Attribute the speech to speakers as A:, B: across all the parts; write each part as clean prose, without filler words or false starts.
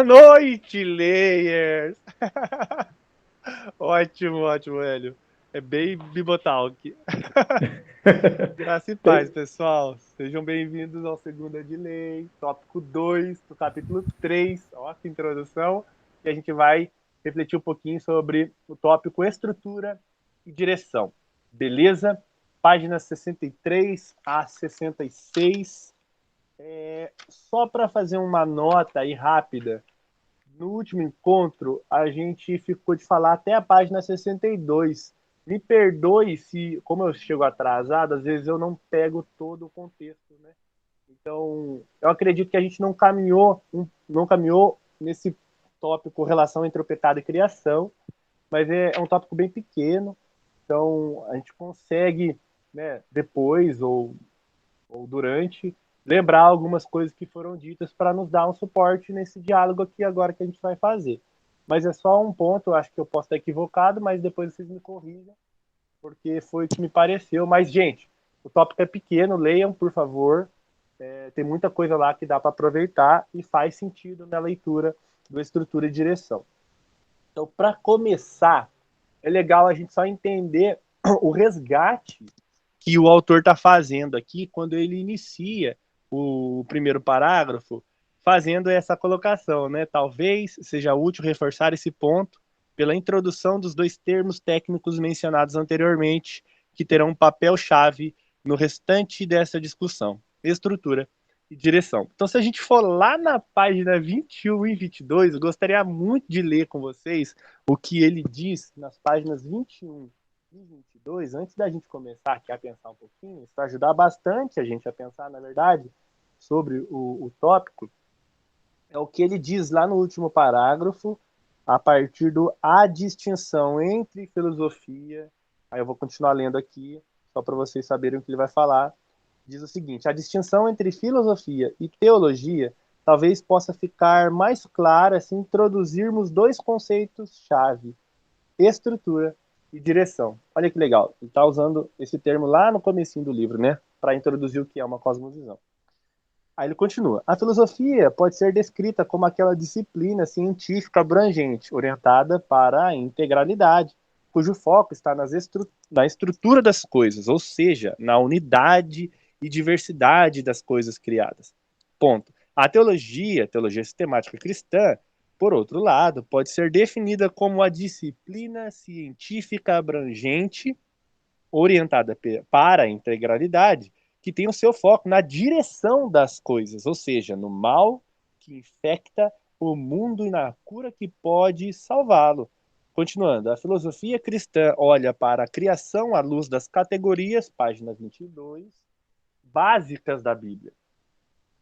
A: noite, Layers! Ótimo, ótimo, Hélio. É bem Bibotalk. Graça e paz, pessoal. Sejam bem-vindos ao Segunda de Lei, tópico 2 do capítulo 3. Ó, que introdução. E a gente vai refletir um pouquinho sobre o tópico estrutura e direção. Beleza? Páginas 63 a 66. Só para fazer uma nota aí rápida, no último encontro, a gente ficou de falar até a página 62. Me perdoe se, como eu chego atrasado, às vezes eu não pego todo o contexto, né? Então, eu acredito que a gente não caminhou nesse tópico relação entre o pecado e criação, mas é um tópico bem pequeno, então a gente consegue, né, depois ou durante, lembrar algumas coisas que foram ditas para nos dar um suporte nesse diálogo aqui agora que a gente vai fazer. Mas é só um ponto, eu acho que eu posso estar equivocado, mas depois vocês me corrijam, porque foi o que me pareceu. Mas, gente, o tópico é pequeno, leiam, por favor. Tem muita coisa lá que dá para aproveitar e faz sentido na leitura do estrutura e direção. Então, para começar, é legal a gente só entender o resgate que o autor está fazendo aqui quando ele inicia o primeiro parágrafo, fazendo essa colocação, né? Talvez seja útil reforçar esse ponto pela introdução dos dois termos técnicos mencionados anteriormente, que terão um papel-chave no restante dessa discussão: estrutura e direção. Então, se a gente for lá na página 21 e 22, eu gostaria muito de ler com vocês o que ele diz nas páginas 21 e 22, antes da gente começar aqui a pensar um pouquinho, isso vai ajudar bastante a gente a pensar, na verdade, sobre o tópico, é o que ele diz lá no último parágrafo, a partir do a distinção entre filosofia, aí eu vou continuar lendo aqui, só para vocês saberem o que ele vai falar, diz o seguinte: a distinção entre filosofia e teologia talvez possa ficar mais clara se introduzirmos dois conceitos-chave: estrutura e direção. Olha que legal, ele está usando esse termo lá no comecinho do livro, né, para introduzir o que é uma cosmovisão. Aí ele continua: a filosofia pode ser descrita como aquela disciplina científica abrangente, orientada para a integralidade, cujo foco está na estrutura das coisas, ou seja, na unidade e diversidade das coisas criadas. Ponto. A teologia sistemática cristã, por outro lado, pode ser definida como a disciplina científica abrangente, orientada para a integralidade, que tem o seu foco na direção das coisas, ou seja, no mal que infecta o mundo e na cura que pode salvá-lo. Continuando, a filosofia cristã olha para a criação à luz das categorias, página 22, básicas da Bíblia.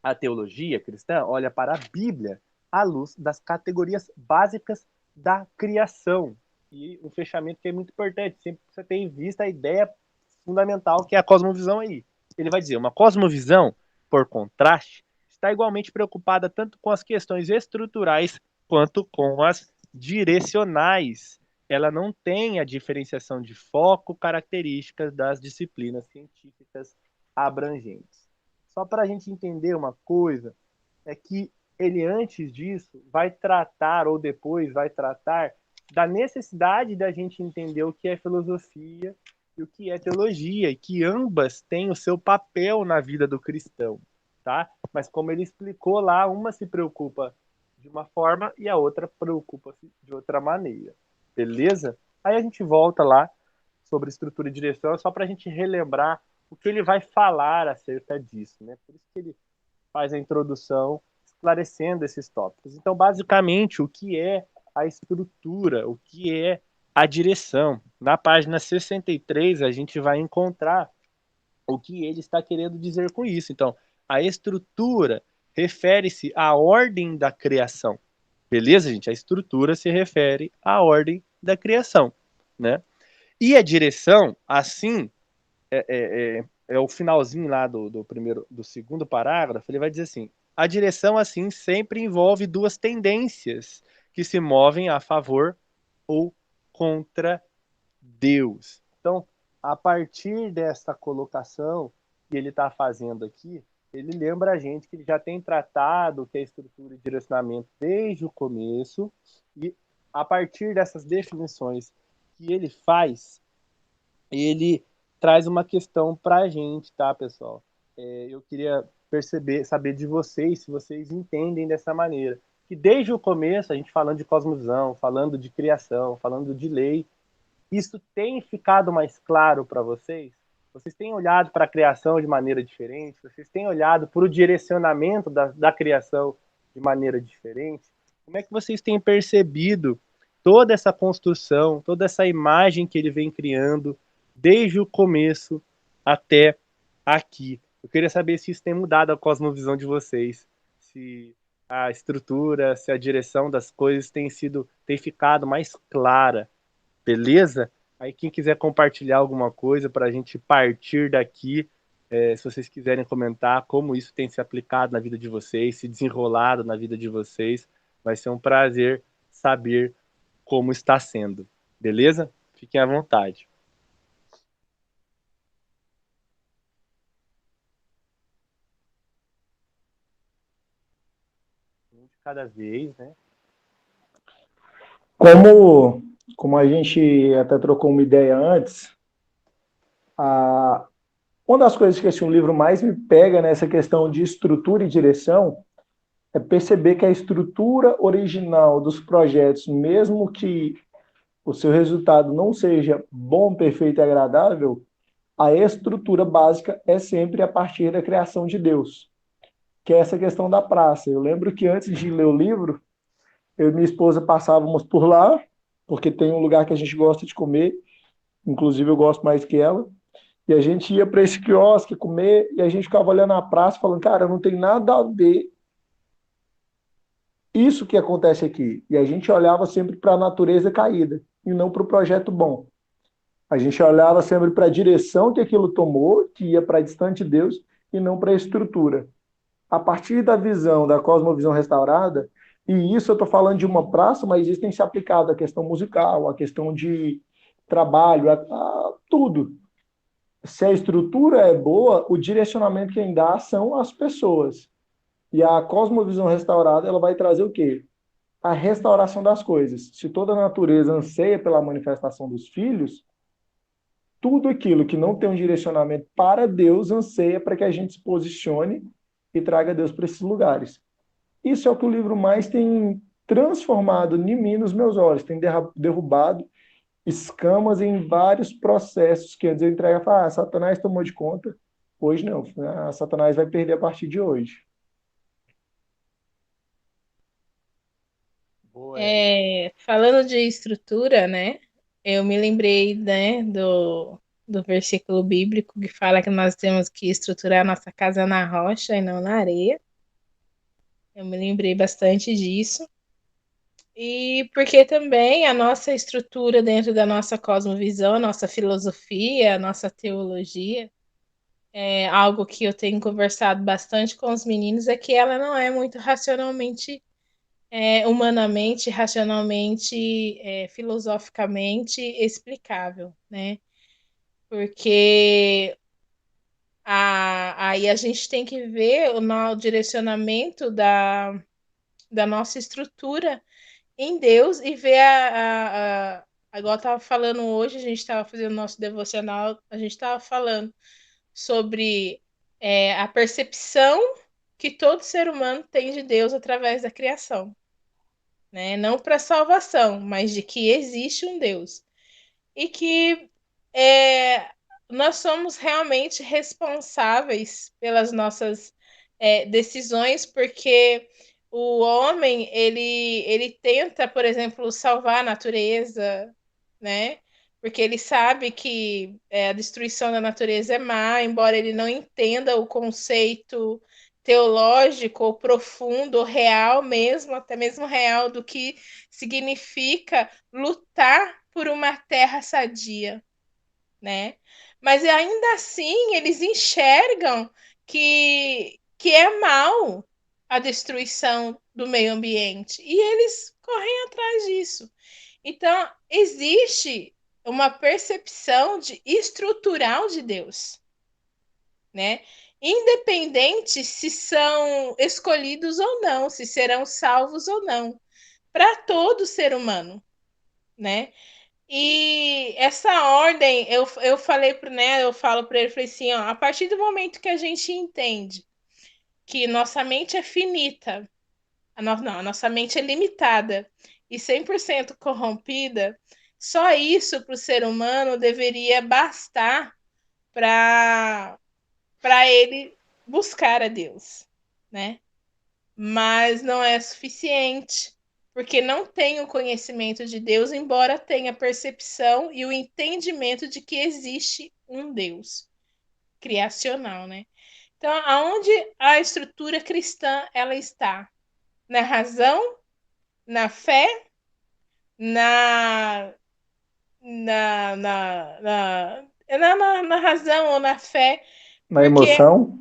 A: A teologia cristã olha para a Bíblia à luz das categorias básicas da criação. E um fechamento que é muito importante, sempre você tem em vista a ideia fundamental que é a cosmovisão aí. Ele vai dizer: uma cosmovisão, por contraste, está igualmente preocupada tanto com as questões estruturais quanto com as direcionais. Ela não tem a diferenciação de foco características das disciplinas científicas abrangentes. Só para a gente entender uma coisa, é que ele antes disso vai tratar, ou depois vai tratar, da necessidade da gente entender o que é filosofia e o que é teologia, e que ambas têm o seu papel na vida do cristão, tá? Mas como ele explicou lá, uma se preocupa de uma forma e a outra preocupa-se de outra maneira, beleza? Aí a gente volta lá sobre estrutura e direção, só para a gente relembrar o que ele vai falar acerca disso, né? Por isso que ele faz a introdução esclarecendo esses tópicos. Então, basicamente, o que é a estrutura, o que é a direção? Na página 63, a gente vai encontrar o que ele está querendo dizer com isso. Então, a estrutura refere-se à ordem da criação. Beleza, gente? A estrutura se refere à ordem da criação, né? E a direção, assim, é o finalzinho lá do segundo parágrafo, ele vai dizer assim: a direção, assim, sempre envolve duas tendências que se movem a favor ou contra Deus. Então, a partir dessa colocação que ele está fazendo aqui, ele lembra a gente que ele já tem tratado que a estrutura e direcionamento desde o começo, e a partir dessas definições que ele faz, ele traz uma questão para a gente, tá, pessoal? Eu queria saber de vocês, se vocês entendem dessa maneira. Que desde o começo, a gente falando de cosmovisão, falando de criação, falando de lei, isso tem ficado mais claro para vocês? Vocês têm olhado para a criação de maneira diferente? Vocês têm olhado para o direcionamento da criação de maneira diferente? Como é que vocês têm percebido toda essa construção, toda essa imagem que ele vem criando desde o começo até aqui? Eu queria saber se isso tem mudado a cosmovisão de vocês, se a estrutura, se a direção das coisas tem ficado mais clara. Beleza? Aí quem quiser compartilhar alguma coisa para a gente partir daqui, se vocês quiserem comentar como isso tem se aplicado na vida de vocês, se desenrolado na vida de vocês, vai ser um prazer saber como está sendo. Beleza? Fiquem à vontade. Um de cada vez, né?
B: Como a gente até trocou uma ideia antes, uma das coisas que esse livro mais me pega nessa questão de estrutura e direção é perceber que a estrutura original dos projetos, mesmo que o seu resultado não seja bom, perfeito e agradável, a estrutura básica é sempre a partir da criação de Deus, que é essa questão da praça. Eu lembro que antes de ler o livro, eu e minha esposa passávamos por lá, porque tem um lugar que a gente gosta de comer, inclusive eu gosto mais que ela, e a gente ia para esse quiosque comer e a gente ficava olhando a praça falando, cara, não tem nada a ver isso que acontece aqui. E a gente olhava sempre para a natureza caída e não para o projeto bom. A gente olhava sempre para a direção que aquilo tomou, que ia para distante de Deus, e não para a estrutura. A partir da visão, da cosmovisão restaurada, e isso eu estou falando de uma praça, mas isso tem se aplicado à questão musical, à questão de trabalho, a tudo. Se a estrutura é boa, o direcionamento quem dá são as pessoas. E a cosmovisão restaurada, ela vai trazer o quê? A restauração das coisas. Se toda a natureza anseia pela manifestação dos filhos, tudo aquilo que não tem um direcionamento para Deus anseia para que a gente se posicione e traga Deus para esses lugares. Isso é o que o livro mais tem transformado em mim, nos meus olhos, tem derrubado escamas em vários processos que antes eu entregava e falava, Satanás tomou de conta, hoje não, Satanás vai perder a partir de hoje.
A: Boa, Ellen.
C: Falando de estrutura, né? Eu me lembrei, né, do versículo bíblico que fala que nós temos que estruturar nossa casa na rocha e não na areia. Eu me lembrei bastante disso. E porque também a nossa estrutura dentro da nossa cosmovisão, a nossa filosofia, a nossa teologia, é algo que eu tenho conversado bastante com os meninos, é que ela não é muito racionalmente humanamente, racionalmente, filosoficamente explicável, né? Porque aí a gente tem que ver o direcionamento da nossa estrutura em Deus e ver igual eu estava falando hoje, a gente estava fazendo nosso devocional, a gente estava falando sobre a percepção que todo ser humano tem de Deus através da criação, né? Não para salvação, mas de que existe um Deus e que é, nós somos realmente responsáveis pelas nossas decisões, porque o homem ele tenta, por exemplo, salvar a natureza, né? Porque ele sabe que a destruição da natureza é má, embora ele não entenda o conceito teológico ou profundo, ou real mesmo, até mesmo real, do que significa lutar por uma terra sadia, né? Mas ainda assim eles enxergam que é mal a destruição do meio ambiente e eles correm atrás disso. Então, existe uma percepção de estrutural de Deus, né? independente se são escolhidos ou não, se serão salvos ou não, para todo ser humano, né? E essa ordem, eu falei para, né, eu falo para ele, falei assim, ó, a partir do momento que a gente entende que nossa mente é finita, a nossa mente é limitada e 100% corrompida, só isso para o ser humano deveria bastar para ele buscar a Deus, né? Mas não é suficiente, porque não tem o conhecimento de Deus, embora tenha a percepção e o entendimento de que existe um Deus criacional, né? Então, aonde a estrutura cristã ela está? Na razão, na fé, na na, na, na, na razão ou na fé,
B: Na
C: porque
B: emoção?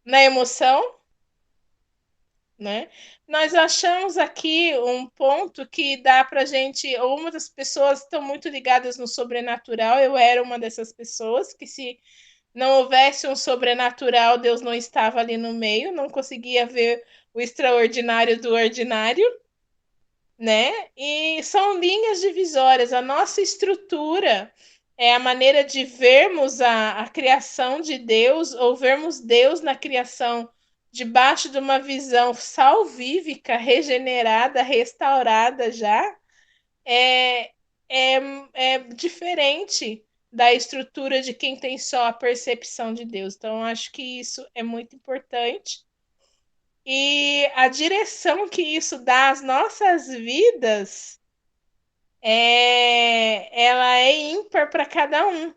C: na emoção, né? Nós achamos aqui um ponto que dá para gente, ou uma das pessoas estão muito ligadas no sobrenatural, eu era uma dessas pessoas que se não houvesse um sobrenatural, Deus não estava ali no meio, não conseguia ver o extraordinário do ordinário, né? E são linhas divisórias. A nossa estrutura é a maneira de vermos a criação de Deus ou vermos Deus na criação debaixo de uma visão salvífica, regenerada, restaurada já, é, é, é diferente da estrutura de quem tem só a percepção de Deus. Então, acho que isso é muito importante. E a direção que isso dá às nossas vidas ela é ímpar para cada um,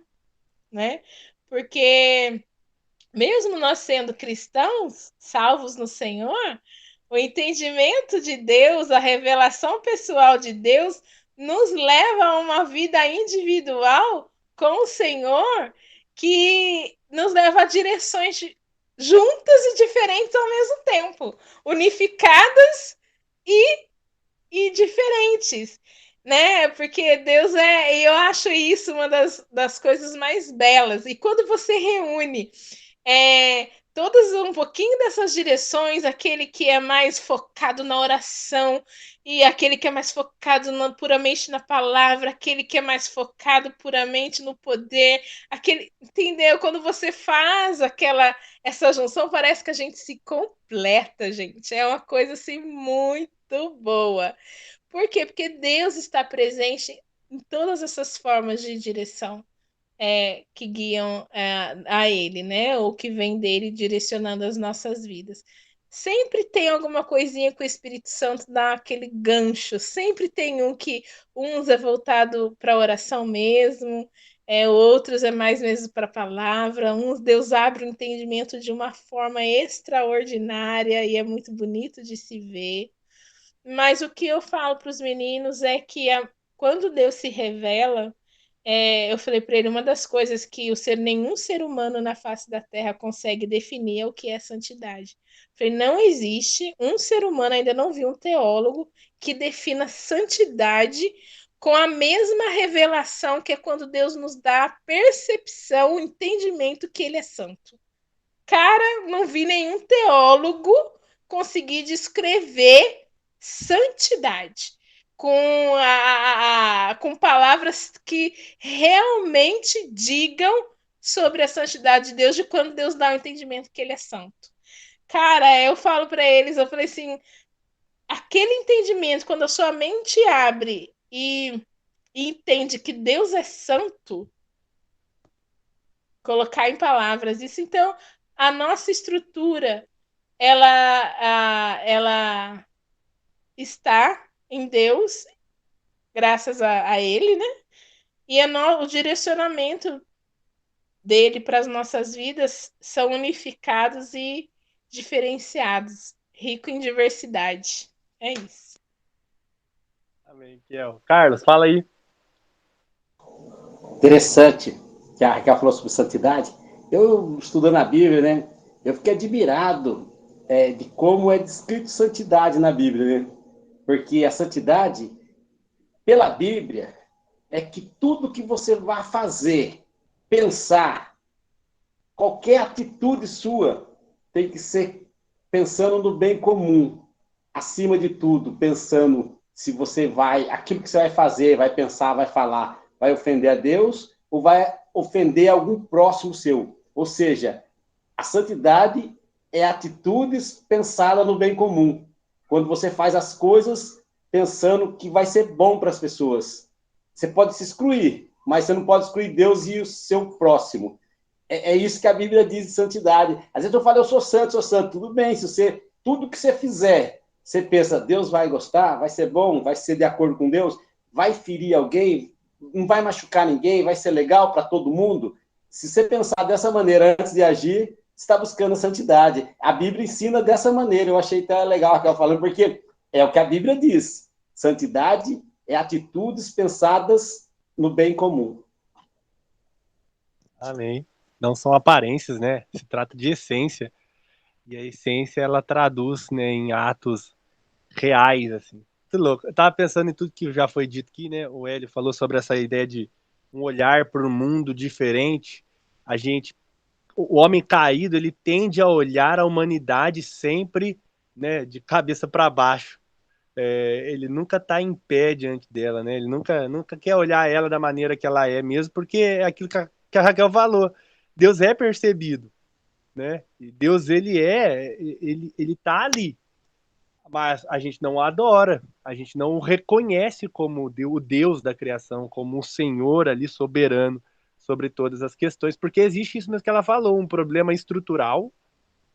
C: né? Porque mesmo nós sendo cristãos, salvos no Senhor, o entendimento de Deus, a revelação pessoal de Deus, nos leva a uma vida individual com o Senhor que nos leva a direções juntas e diferentes ao mesmo tempo, unificadas e diferentes, né? Porque Deus eu acho isso uma das coisas mais belas. E quando você reúne todas um pouquinho dessas direções, aquele que é mais focado na oração e aquele que é mais focado puramente na palavra, aquele que é mais focado puramente no poder, aquele, entendeu? Quando você faz essa junção, parece que a gente se completa, gente. É uma coisa assim muito boa. Por quê? Porque Deus está presente em todas essas formas de direção que guiam a Ele, né? Ou que vem dele direcionando as nossas vidas. Sempre tem alguma coisinha que o Espírito Santo dá aquele gancho. Sempre tem uns é voltado para a oração mesmo, outros é mais mesmo para a palavra. Uns Deus abre o entendimento de uma forma extraordinária e é muito bonito de se ver. Mas o que eu falo para os meninos é que quando Deus se revela, eu falei para ele, uma das coisas que nenhum ser humano na face da Terra consegue definir é o que é santidade. Eu falei, não existe um ser humano, ainda não vi um teólogo que defina santidade com a mesma revelação que é quando Deus nos dá a percepção, o entendimento que ele é santo. Cara, não vi nenhum teólogo conseguir descrever santidade com palavras que realmente digam sobre a santidade de Deus, de quando Deus dá o entendimento que ele é santo. Cara, eu falo para eles, eu falei assim, aquele entendimento, quando a sua mente abre e entende que Deus é santo, colocar em palavras isso, então a nossa estrutura ela está em Deus, graças a Ele, né? E o direcionamento dele para as nossas vidas são unificados e diferenciados, rico em diversidade. É isso.
A: Amém, Kiel. Carlos, fala aí.
D: Interessante que a Raquel falou sobre santidade. Eu, estudando a Bíblia, né, eu fiquei admirado de como é descrito santidade na Bíblia, né? Porque a santidade, pela Bíblia, é que tudo que você vai fazer, pensar, qualquer atitude sua tem que ser pensando no bem comum, acima de tudo, pensando se você vai, aquilo que você vai fazer, vai pensar, vai falar, vai ofender a Deus ou vai ofender algum próximo seu. Ou seja, a santidade é atitudes pensadas no bem comum. Quando você faz as coisas pensando que vai ser bom para as pessoas. Você pode se excluir, mas você não pode excluir Deus e o seu próximo. É isso que a Bíblia diz de santidade. Às vezes eu falo, eu sou santo, sou santo. Tudo bem, se você, tudo que você fizer, você pensa, Deus vai gostar, vai ser bom, vai ser de acordo com Deus, vai ferir alguém, não vai machucar ninguém, vai ser legal para todo mundo. Se você pensar dessa maneira antes de agir, você está buscando a santidade. A Bíblia ensina dessa maneira. Eu achei até legal a Raquel falando, porque é o que a Bíblia diz. Santidade é atitudes pensadas no bem comum.
A: Amém. Não são aparências, né? Se trata de essência. E a essência, ela traduz, né, em atos reais, assim. Muito louco. Eu tava pensando em tudo que já foi dito aqui, né? O Hélio falou sobre essa ideia de um olhar para um mundo diferente. A gente, o homem caído, ele tende a olhar a humanidade sempre, né, de cabeça para baixo. Ele nunca está em pé diante dela, né? Ele nunca quer olhar ela da maneira que ela é, mesmo porque é aquilo que a Raquel falou. Deus é percebido, né? E Deus, ele tá ali, mas a gente não o adora, a gente não o reconhece como o Deus da criação, como o Senhor ali soberano sobre todas as questões, porque existe isso mesmo que ela falou, um problema estrutural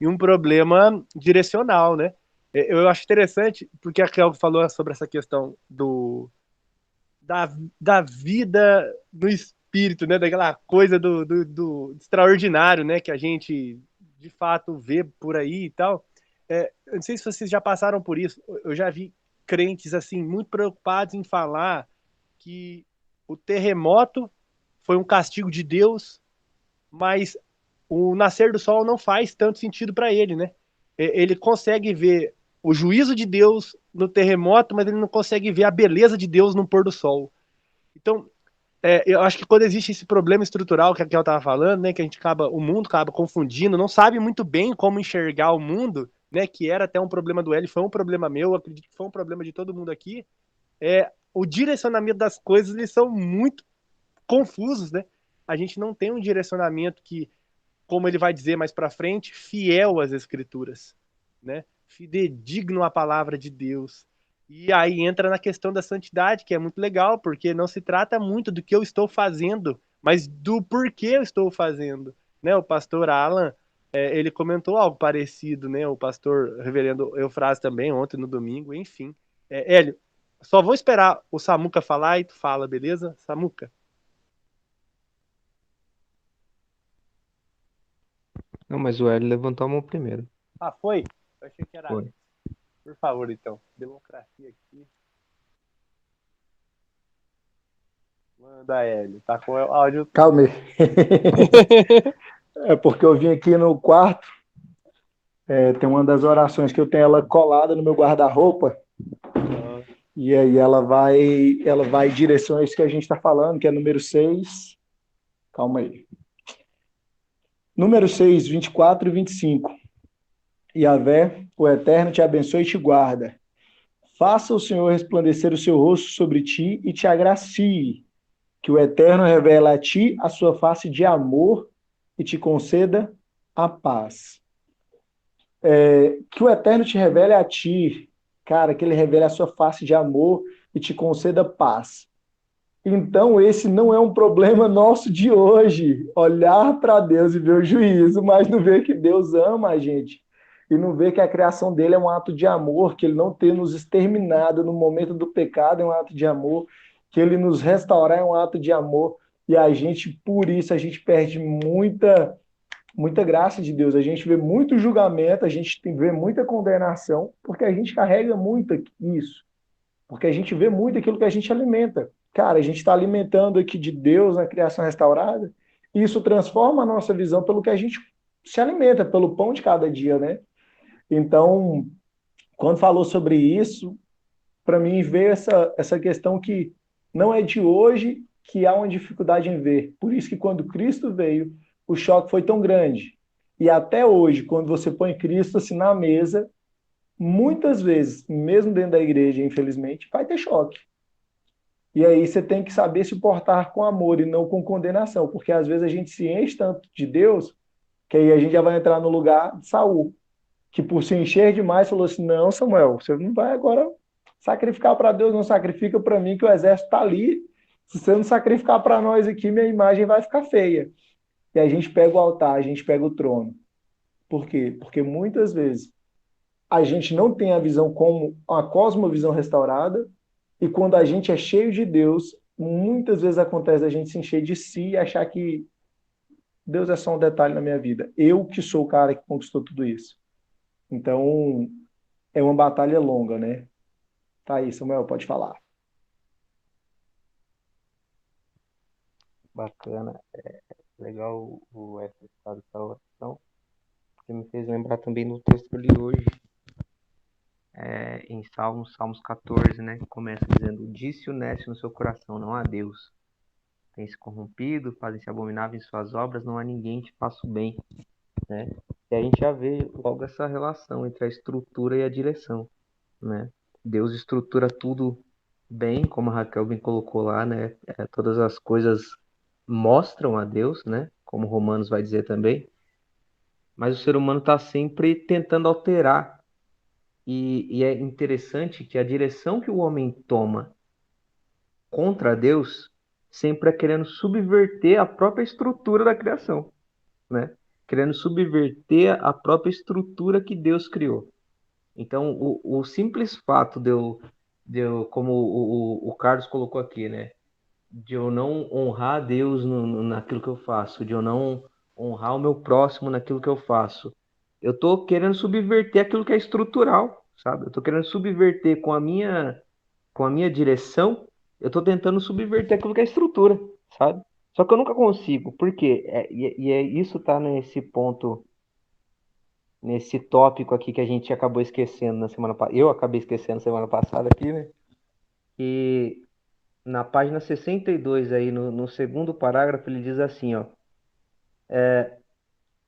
A: e um problema direcional, né? Eu acho interessante, porque a Kel falou sobre essa questão da vida no espírito, né? Daquela coisa do extraordinário, né? Que a gente, de fato, vê por aí e tal. Eu não sei se vocês já passaram por isso. Eu já vi crentes, assim, muito preocupados em falar que o terremoto foi um castigo de Deus, mas o nascer do sol não faz tanto sentido para ele, né? Ele consegue ver o juízo de Deus no terremoto, mas ele não consegue ver a beleza de Deus no pôr do sol. Então, eu acho que quando existe esse problema estrutural que a Kel estava falando, né, que o mundo acaba confundindo, não sabe muito bem como enxergar o mundo, né, que era até um problema do L, foi um problema meu, acredito que foi um problema de todo mundo aqui. O direcionamento das coisas, eles são muito confusos, né? A gente não tem um direcionamento que, como ele vai dizer mais para frente, fiel às escrituras, né? Fidedigno à palavra de Deus. E aí entra na questão da santidade, que é muito legal, porque não se trata muito do que eu estou fazendo, mas do porquê eu estou fazendo, né? O pastor Alan, ele comentou algo parecido, né? O pastor reverendo Eufrásio também, ontem no domingo, enfim. Hélio, só vou esperar o Samuca falar e tu fala, beleza? Samuca?
E: Não, mas o Hélio levantou a mão primeiro.
A: Ah, foi? Eu achei que era.
E: Foi.
A: Por favor, então. Democracia aqui. Manda, Hélio. Tá com o áudio.
B: Calma aí. É porque eu vim aqui no quarto. Tem uma das orações que eu tenho ela colada no meu guarda-roupa. E aí ela vai em direção a isso que a gente está falando, que é número 6. Calma aí. Número 6, 24 e 25. Yahvé, o Eterno, te abençoe e te guarda. Faça o Senhor resplandecer o seu rosto sobre ti e te agracie. Que o Eterno revele a ti a sua face de amor e te conceda a paz. Que o Eterno te revele a ti, cara, que ele revele a sua face de amor e te conceda paz. Então, esse não é um problema nosso de hoje, olhar para Deus e ver o juízo, mas não ver que Deus ama a gente e não ver que a criação dele é um ato de amor, que ele não ter nos exterminado no momento do pecado é um ato de amor, que ele nos restaurar é um ato de amor, e a gente, por isso, a gente perde muita graça de Deus, a gente vê muito julgamento, a gente vê muita condenação, porque a gente carrega muito isso, porque a gente vê muito aquilo que a gente alimenta. Cara, a gente está alimentando aqui de Deus na criação restaurada, e isso transforma a nossa visão pelo que a gente se alimenta, pelo pão de cada dia, né? Então, quando falou sobre isso, para mim veio essa questão que não é de hoje que há uma dificuldade em ver. Por isso que quando Cristo veio, o choque foi tão grande. E até hoje, quando você põe Cristo assim na mesa, muitas vezes, mesmo dentro da igreja, infelizmente, vai ter choque. E aí você tem que saber se portar com amor e não com condenação, porque às vezes a gente se enche tanto de Deus, que aí a gente já vai entrar no lugar de Saul, que por se encher demais falou assim: não, Samuel, você não vai agora sacrificar para Deus, não sacrifica para mim, que o exército está ali. Se você não sacrificar para nós aqui, minha imagem vai ficar feia. E a gente pega o altar, a gente pega o trono. Por quê? Porque muitas vezes a gente não tem a visão como a cosmovisão restaurada, e quando a gente é cheio de Deus, muitas vezes acontece a gente se encher de si e achar que Deus é só um detalhe na minha vida. Eu que sou o cara que conquistou tudo isso. Então, é uma batalha longa, né? Tá aí, Samuel, pode falar.
E: Bacana. Legal essa história dessa oração, porque me fez lembrar também do texto que eu li hoje, em Salmos 14, né? Que começa dizendo: Disse o nécio no seu coração, não há Deus. Tem se corrompido, fazem-se abomináveis suas obras, não há ninguém que faça o bem, né? E a gente já vê logo essa relação entre a estrutura e a direção, né? Deus estrutura tudo bem, como a Raquel bem colocou lá, né? Todas as coisas mostram a Deus, né? Como Romanos vai dizer também, mas o ser humano está sempre tentando alterar. E é interessante que a direção que o homem toma contra Deus sempre é querendo subverter a própria estrutura da criação, né? Querendo subverter a própria estrutura que Deus criou. Então, o simples fato como o Carlos colocou aqui, né? De eu não honrar a Deus naquilo que eu faço, de eu não honrar o meu próximo naquilo que eu faço. Eu tô querendo subverter aquilo que é estrutural, sabe? Eu tô querendo subverter com a minha direção, eu tô tentando subverter aquilo que é estrutura, sabe? Só que eu nunca consigo, por quê? Isso tá nesse ponto, nesse tópico aqui que a gente acabou esquecendo na semana passada. Eu acabei esquecendo semana passada aqui, né? E na página 62 aí, no segundo parágrafo, ele diz assim, ó: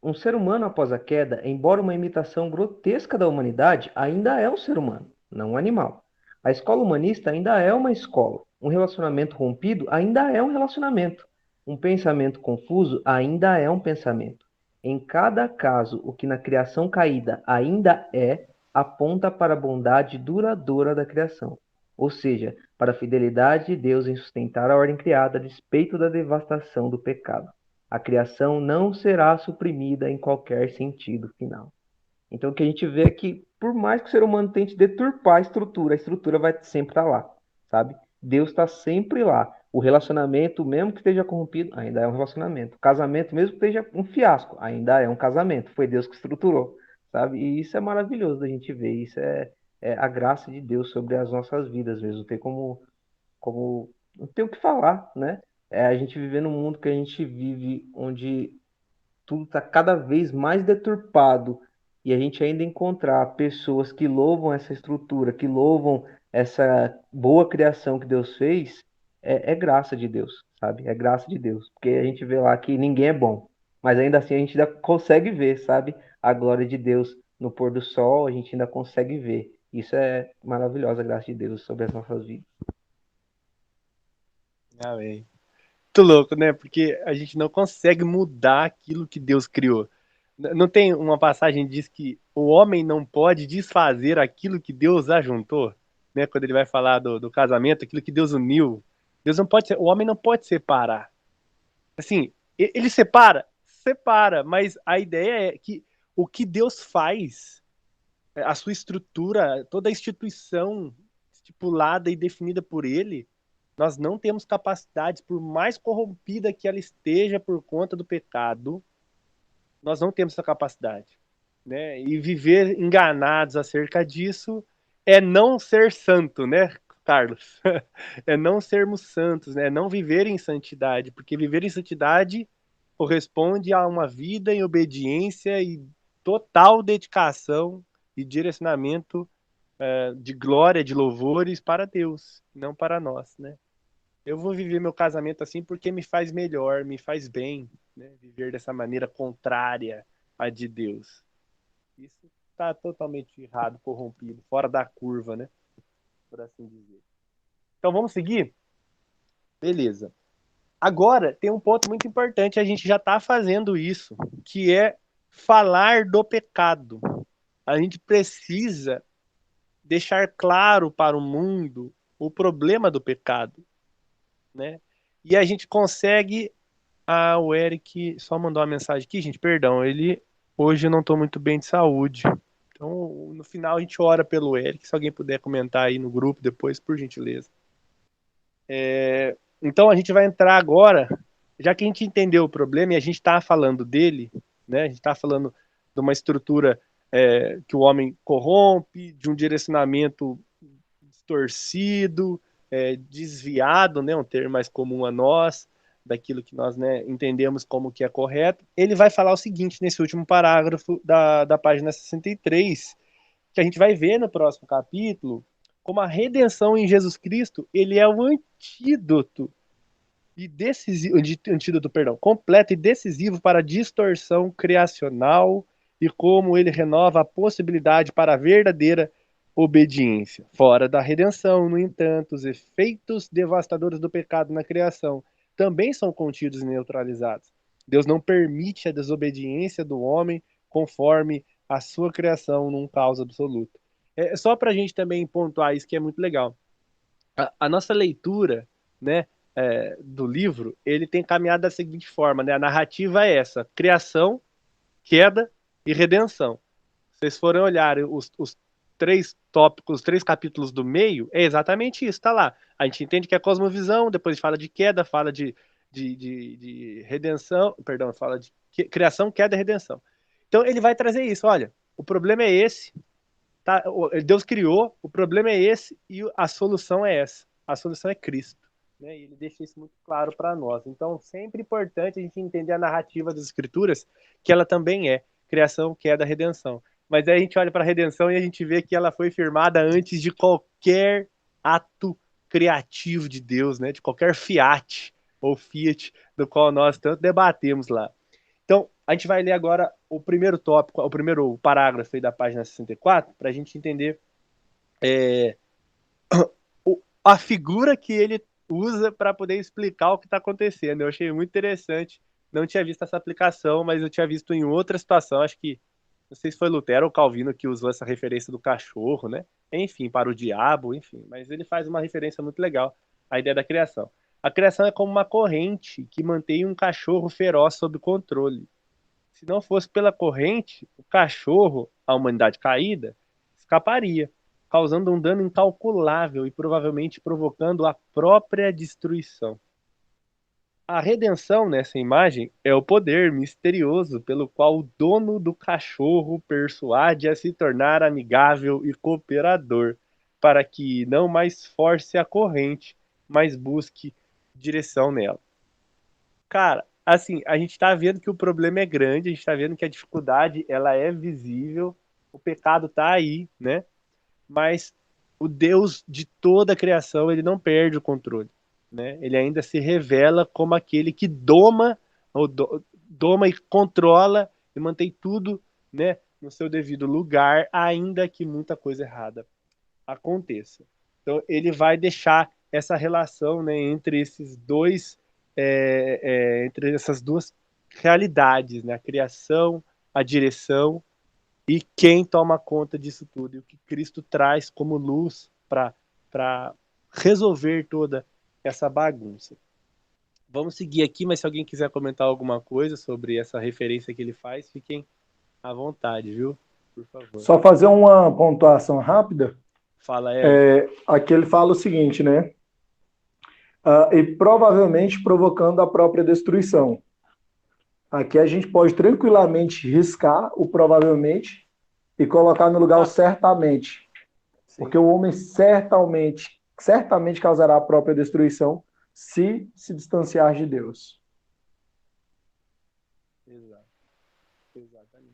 E: um ser humano após a queda, embora uma imitação grotesca da humanidade, ainda é um ser humano, não um animal. A escola humanista ainda é uma escola. Um relacionamento rompido ainda é um relacionamento. Um pensamento confuso ainda é um pensamento. Em cada caso, o que na criação caída ainda é, aponta para a bondade duradoura da criação. Ou seja, para a fidelidade de Deus em sustentar a ordem criada a despeito da devastação do pecado. A criação não será suprimida em qualquer sentido final. Então, o que a gente vê é que, por mais que o ser humano tente deturpar a estrutura vai sempre estar lá, sabe? Deus está sempre lá. O relacionamento, mesmo que esteja corrompido, ainda é um relacionamento. O casamento, mesmo que esteja um fiasco, ainda é um casamento. Foi Deus que estruturou, sabe? E isso é maravilhoso da gente ver. Isso é a graça de Deus sobre as nossas vidas mesmo. Tem como não tem o que falar, né? A gente viver num mundo que a gente vive, onde tudo está cada vez mais deturpado, e a gente ainda encontrar pessoas que louvam essa estrutura, que louvam essa boa criação que Deus fez, é graça de Deus, sabe? É graça de Deus, porque a gente vê lá que ninguém é bom, mas ainda assim a gente ainda consegue ver, sabe? A glória de Deus no pôr do sol, a gente ainda consegue ver. Isso é maravilhosa, a graça de Deus sobre as nossas vidas.
A: Amém. Muito louco, né? Porque a gente não consegue mudar aquilo que Deus criou. Não tem uma passagem que diz que o homem não pode desfazer aquilo que Deus ajuntou, né? Quando ele vai falar do casamento, aquilo que Deus uniu. Deus não pode, o homem não pode separar. Assim, ele separa, mas a ideia é que o que Deus faz, a sua estrutura, toda a instituição estipulada e definida por ele, nós não temos capacidades, por mais corrompida que ela esteja por conta do pecado, nós não temos essa capacidade, né? E viver enganados acerca disso é não ser santo, né, Carlos? É não sermos santos, né? É não viver em santidade, porque viver em santidade corresponde a uma vida em obediência e total dedicação e direcionamento de glória, de louvores para Deus, não para nós, né? Eu vou viver meu casamento assim porque me faz melhor, me faz bem, né? Viver dessa maneira contrária à de Deus. Isso está totalmente errado, corrompido, fora da curva, né? Por assim dizer. Então vamos seguir? Beleza. Agora tem um ponto muito importante, a gente já está fazendo isso, que é falar do pecado. A gente precisa deixar claro para o mundo o problema do pecado, né? E a gente consegue. Ah, o Eric só mandou uma mensagem aqui, gente. Perdão, ele hoje eu não estou muito bem de saúde. Então, no final a gente ora pelo Eric. Se alguém puder comentar aí no grupo depois, por gentileza. Então a gente vai entrar agora, já que a gente entendeu o problema e a gente está falando dele, né? A gente está falando de uma estrutura que o homem corrompe, de um direcionamento distorcido, desviado, né? Um termo mais comum a nós, daquilo que nós, né, entendemos como que é correto. Ele vai falar o seguinte nesse último parágrafo da página 63, que a gente vai ver no próximo capítulo, como a redenção em Jesus Cristo, ele é o antídoto e decisivo, antídoto, perdão, completo e decisivo para a distorção criacional e como ele renova a possibilidade para a verdadeira obediência. Fora da redenção, no entanto, os efeitos devastadores do pecado na criação também são contidos e neutralizados. Deus não permite a desobediência do homem conforme a sua criação num caos absoluto. Só para a gente também pontuar isso que é muito legal. A nossa leitura, né, do livro, ele tem caminhado da seguinte forma, né? A narrativa é essa: criação, queda e redenção. Se vocês forem olhar os três tópicos, os três capítulos do meio, é exatamente isso, tá lá. A gente entende que é cosmovisão, depois fala de queda, fala de redenção, perdão, fala de criação, queda e redenção. Então ele vai trazer isso, olha, o problema é esse, tá? Deus criou, o problema é esse e a solução é essa. A solução é Cristo. Né? E ele deixa isso muito claro para nós. Então, sempre importante a gente entender a narrativa das Escrituras, que ela também é criação, queda, redenção. Mas aí a gente olha para a redenção e a gente vê que ela foi firmada antes de qualquer ato criativo de Deus, né? De qualquer fiat ou fiat do qual nós tanto debatemos lá. Então, a gente vai ler agora o primeiro tópico, o primeiro parágrafo aí da página 64, para a gente entender a figura que ele usa para poder explicar o que está acontecendo. Eu achei muito interessante. Não tinha visto essa aplicação, mas eu tinha visto em outra situação. Acho que, não sei se foi Lutero ou Calvino que usou essa referência do cachorro, né? Enfim, para o diabo, enfim. Mas ele faz uma referência muito legal à ideia da criação. A criação é como uma corrente que mantém um cachorro feroz sob controle. Se não fosse pela corrente, o cachorro, a humanidade caída, escaparia, causando um dano incalculável e provavelmente provocando a própria destruição. A redenção nessa imagem é o poder misterioso pelo qual o dono do cachorro persuade a se tornar amigável e cooperador, para que não mais force a corrente, mas busque direção nela. Cara, assim, a gente tá vendo que o problema é grande, a gente tá vendo que a dificuldade, ela é visível, o pecado tá aí, né? Mas o Deus de toda a criação, ele não perde o controle, né? Ele ainda se revela como aquele que doma e controla e mantém tudo, né, no seu devido lugar, ainda que muita coisa errada aconteça. Então, ele vai deixar essa relação, né, entre esses dois, entre essas duas realidades, né, a criação, a direção e quem toma conta disso tudo, e o que Cristo traz como luz para resolver toda essa bagunça. Vamos seguir aqui, mas se alguém quiser comentar alguma coisa sobre essa referência que ele faz, fiquem à vontade, viu? Por favor.
B: Só fazer uma pontuação rápida.
A: Fala, Ed.
B: Aqui ele fala o seguinte, né? E provavelmente provocando a própria destruição. Aqui a gente pode tranquilamente riscar o provavelmente e colocar no lugar o certamente. Sim. Porque o homem certamente causará a própria destruição se distanciar de Deus.
A: Exato. Exatamente.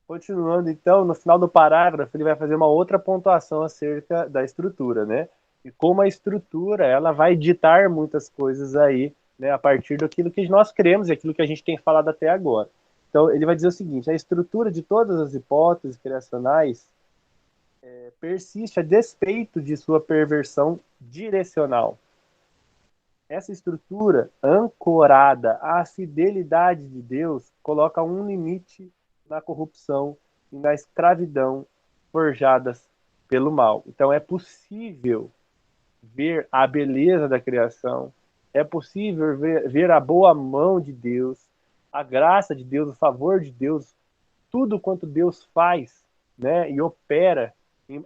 A: Continuando, então, no final do parágrafo, ele vai fazer uma outra pontuação acerca da estrutura, né? E como a estrutura, ela vai ditar muitas coisas aí né, a partir daquilo que nós cremos e aquilo que a gente tem falado até agora. Então, ele vai dizer o seguinte: a estrutura de todas as hipóteses criacionais persiste a despeito de sua perversão direcional. Essa estrutura, ancorada à fidelidade de Deus, coloca um limite na corrupção e na escravidão forjadas pelo mal. Então, é possível ver a beleza da criação, é possível ver a boa mão de Deus, a graça de Deus, o favor de Deus, tudo quanto Deus faz, né, e opera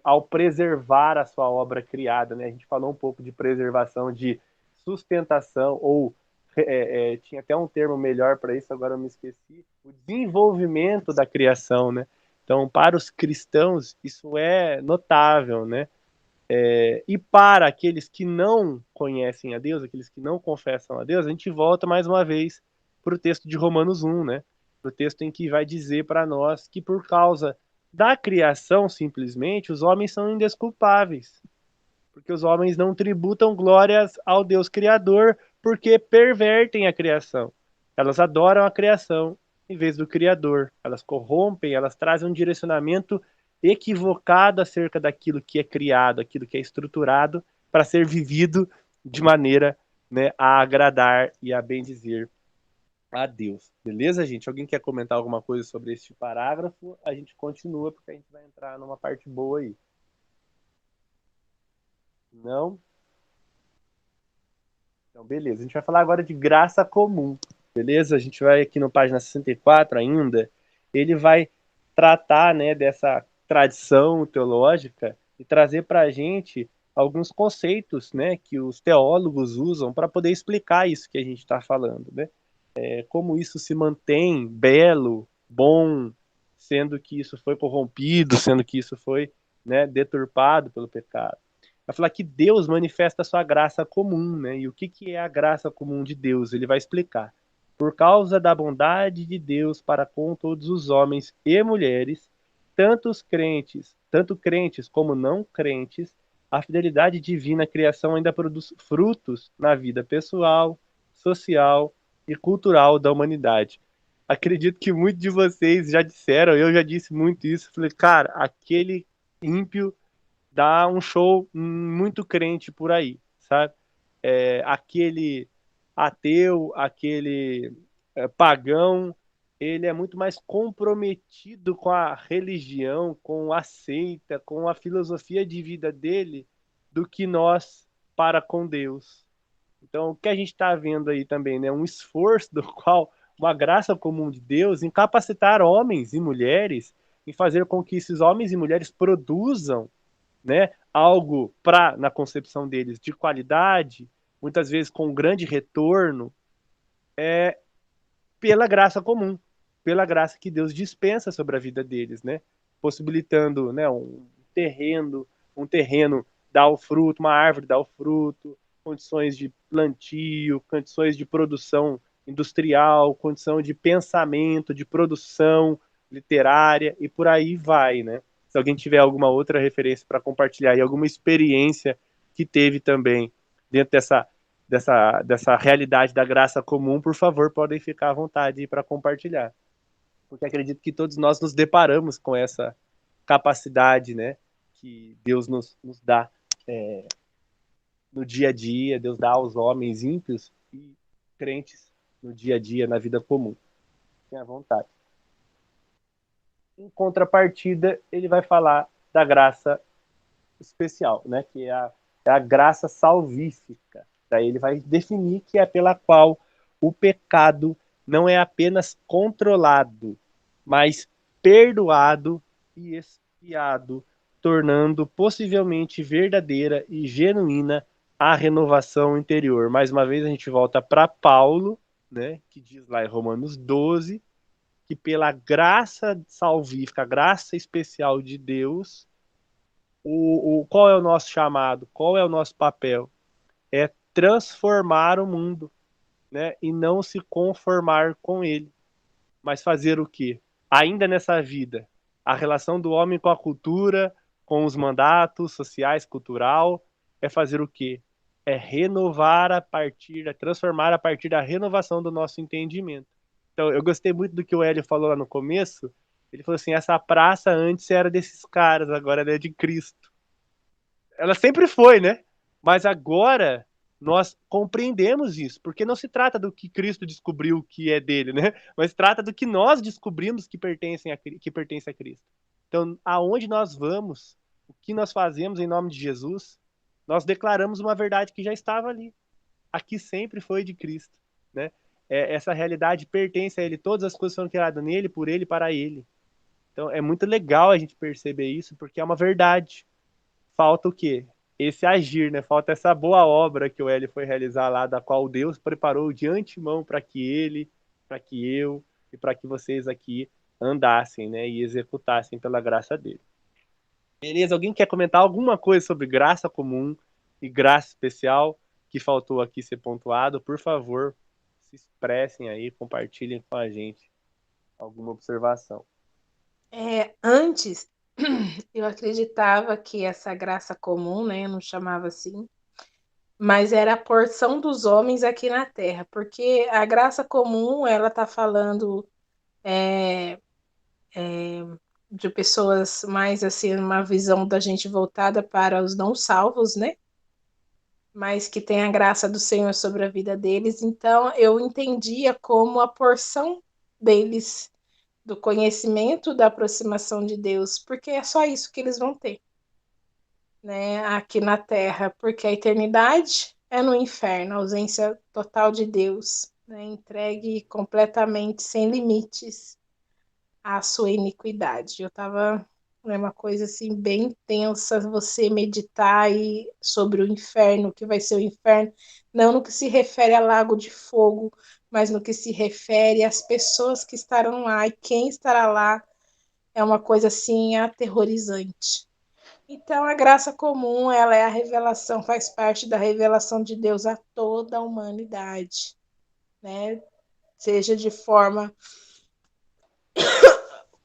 A: ao preservar a sua obra criada, né? A gente falou um pouco de preservação, de sustentação, ou tinha até um termo melhor para isso, agora eu me esqueci, o desenvolvimento da criação, né? Então, para os cristãos, isso é notável, né? E para aqueles que não conhecem a Deus, aqueles que não confessam a Deus, a gente volta mais uma vez para o texto de Romanos 1, né? Para o texto em que vai dizer para nós que por causa da criação, simplesmente, os homens são indesculpáveis. Porque os homens não tributam glórias ao Deus Criador, porque pervertem a criação. Elas adoram a criação em vez do Criador. Elas corrompem, elas trazem um direcionamento equivocado acerca daquilo que é criado, aquilo que é estruturado para ser vivido de maneira, né, a agradar e a bendizer a Deus. Beleza, gente? Alguém quer comentar alguma coisa sobre este parágrafo? A gente continua, porque a gente vai entrar numa parte boa aí. Não? Então, beleza. A gente vai falar agora de graça comum. Beleza? A gente vai aqui no página 64 ainda. Ele vai tratar, né, dessa tradição teológica e trazer para a gente alguns conceitos, né, que os teólogos usam para poder explicar isso que a gente está falando, né? Como isso se mantém belo, bom, sendo que isso foi corrompido, sendo que isso foi, né, deturpado pelo pecado. Vai falar que Deus manifesta a sua graça comum, né? E o que é a graça comum de Deus? Ele vai explicar. Por causa da bondade de Deus para com todos os homens e mulheres, tanto crentes como não crentes, a fidelidade divina à criação ainda produz frutos na vida pessoal, social e cultural da humanidade. Acredito que muitos de vocês já disseram, eu já disse muito isso. Falei, cara, aquele ímpio dá um show muito crente por aí, sabe? Aquele ateu, aquele pagão, ele é muito mais comprometido com a religião, com a seita, com a filosofia de vida dele, do que nós para com Deus. Então, o que a gente está vendo aí também, né? Um esforço do qual uma graça comum de Deus em capacitar homens e mulheres, em fazer com que esses homens e mulheres produzam, né, algo na concepção deles de qualidade, muitas vezes com grande retorno, pela graça comum, pela graça que Deus dispensa sobre a vida deles, né? Possibilitando, né, um terreno dar o fruto, uma árvore dar o fruto, condições de plantio, condições de produção industrial, condição de pensamento, de produção literária e por aí vai, né? Se alguém tiver alguma outra referência para compartilhar e alguma experiência que teve também dentro dessa realidade da graça comum, por favor, podem ficar à vontade para compartilhar. Porque acredito que todos nós nos deparamos com essa capacidade, né, que Deus nos dá no dia a dia, Deus dá aos homens ímpios e crentes no dia a dia, na vida comum. Fiquem à vontade. Em contrapartida, ele vai falar da graça especial, né, que é a graça salvífica. Daí ele vai definir que é pela qual o pecado não é apenas controlado, mas perdoado e expiado, tornando possivelmente verdadeira e genuína a renovação interior. Mais uma vez a gente volta para Paulo, né, que diz lá em Romanos 12, que pela graça salvífica, a graça especial de Deus, qual é o nosso chamado? Qual é o nosso papel? É transformar o mundo, né? E não se conformar com ele. Mas fazer o quê? Ainda nessa vida, a relação do homem com a cultura, com os mandatos sociais, cultural, é fazer o quê? é renovar transformar a partir da renovação do nosso entendimento. Então, eu gostei muito do que o Hélio falou lá no começo. Ele falou assim, essa praça antes era desses caras, agora ela é de Cristo. Ela sempre foi, né? Mas agora nós compreendemos isso, porque não se trata do que Cristo descobriu que é dele, né? Mas trata do que nós descobrimos que pertence a Cristo. Então, aonde nós vamos, o que nós fazemos em nome de Jesus, nós declaramos uma verdade que já estava ali. Aqui sempre foi de Cristo, né? Essa realidade pertence a Ele, todas as coisas foram criadas nele, por Ele e para Ele. Então, é muito legal a gente perceber isso, porque é uma verdade. Falta o quê? Esse agir, né? Falta essa boa obra que o Hélio foi realizar lá, da qual Deus preparou de antemão para que ele, para que eu e para que vocês aqui andassem, né? E executassem pela graça dele. Beleza? Alguém quer comentar alguma coisa sobre graça comum e graça especial que faltou aqui ser pontuado? Por favor, se expressem aí, compartilhem com a gente alguma observação.
C: Antes, eu acreditava que essa graça comum, né, eu não chamava assim, mas era a porção dos homens aqui na Terra, porque a graça comum, ela tá falando de pessoas mais assim, uma visão da gente voltada para os não salvos, né? Mas que tem a graça do Senhor sobre a vida deles. Então, eu entendia como a porção deles do conhecimento da aproximação de Deus, porque é só isso que eles vão ter, né, aqui na Terra, porque a eternidade é no inferno, a ausência total de Deus, né, entregue completamente, sem limites, à sua iniquidade. Eu estava uma coisa assim bem tensa, você meditar aí sobre o inferno, o que vai ser o inferno, não no que se refere a lago de fogo, mas no que se refere às pessoas que estarão lá e quem estará lá. É uma coisa assim aterrorizante. Então, a graça comum, ela é a revelação, faz parte da revelação de Deus a toda a humanidade, né? Seja de forma,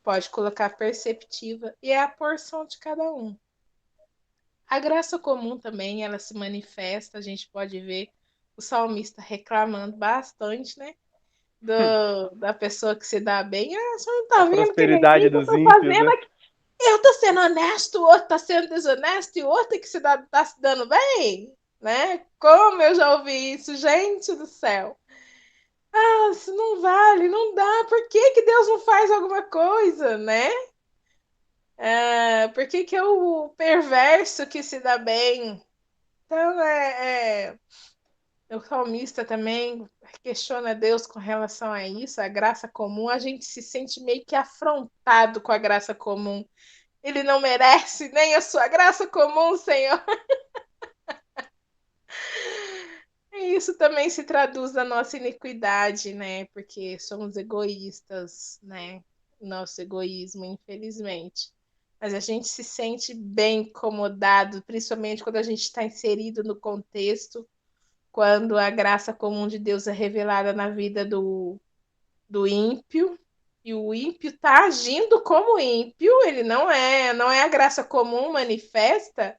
C: pode colocar perceptiva, e é a porção de cada um. A graça comum também, ela se manifesta, a gente pode ver o salmista reclamando bastante, né? Da pessoa que se dá bem. Você não tá
A: A
C: vendo que
A: prosperidade
C: nem que eu
A: dos
C: tô
A: ímpios,
C: fazendo
A: né?
C: aqui? Eu tô sendo honesto, o outro tá sendo desonesto e o outro é que tá se dando bem, né? Como eu já ouvi isso, gente do céu. Isso não vale, não dá. Por que Deus não faz alguma coisa, né? Por que é o perverso que se dá bem? Então, o salmista também questiona Deus com relação a isso, a graça comum. A gente se sente meio que afrontado com a graça comum. Ele não merece nem a sua graça comum, Senhor. E isso também se traduz na nossa iniquidade, né? Porque somos egoístas, né? Nosso egoísmo, infelizmente. Mas a gente se sente bem incomodado, principalmente quando a gente está inserido no contexto, quando a graça comum de Deus é revelada na vida do ímpio, e o ímpio está agindo como ímpio, ele não é a graça comum manifesta,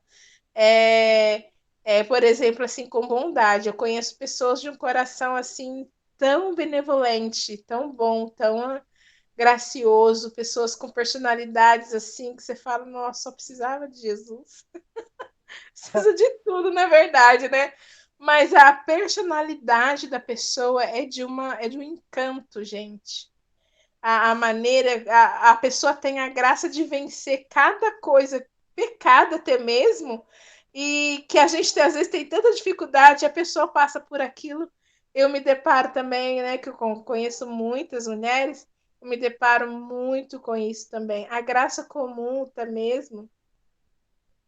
C: por exemplo, assim, com bondade. Eu conheço pessoas de um coração assim tão benevolente, tão bom, tão gracioso, pessoas com personalidades assim que você fala, nossa, só precisava de Jesus. Precisa de tudo, na verdade, né? Mas a personalidade da pessoa é de um encanto, gente. A maneira, a pessoa tem a graça de vencer cada coisa, pecado até mesmo, e que a gente às vezes tem tanta dificuldade, a pessoa passa por aquilo. Eu me deparo também, né, que eu conheço muitas mulheres, eu me deparo muito com isso também. A graça comum até mesmo,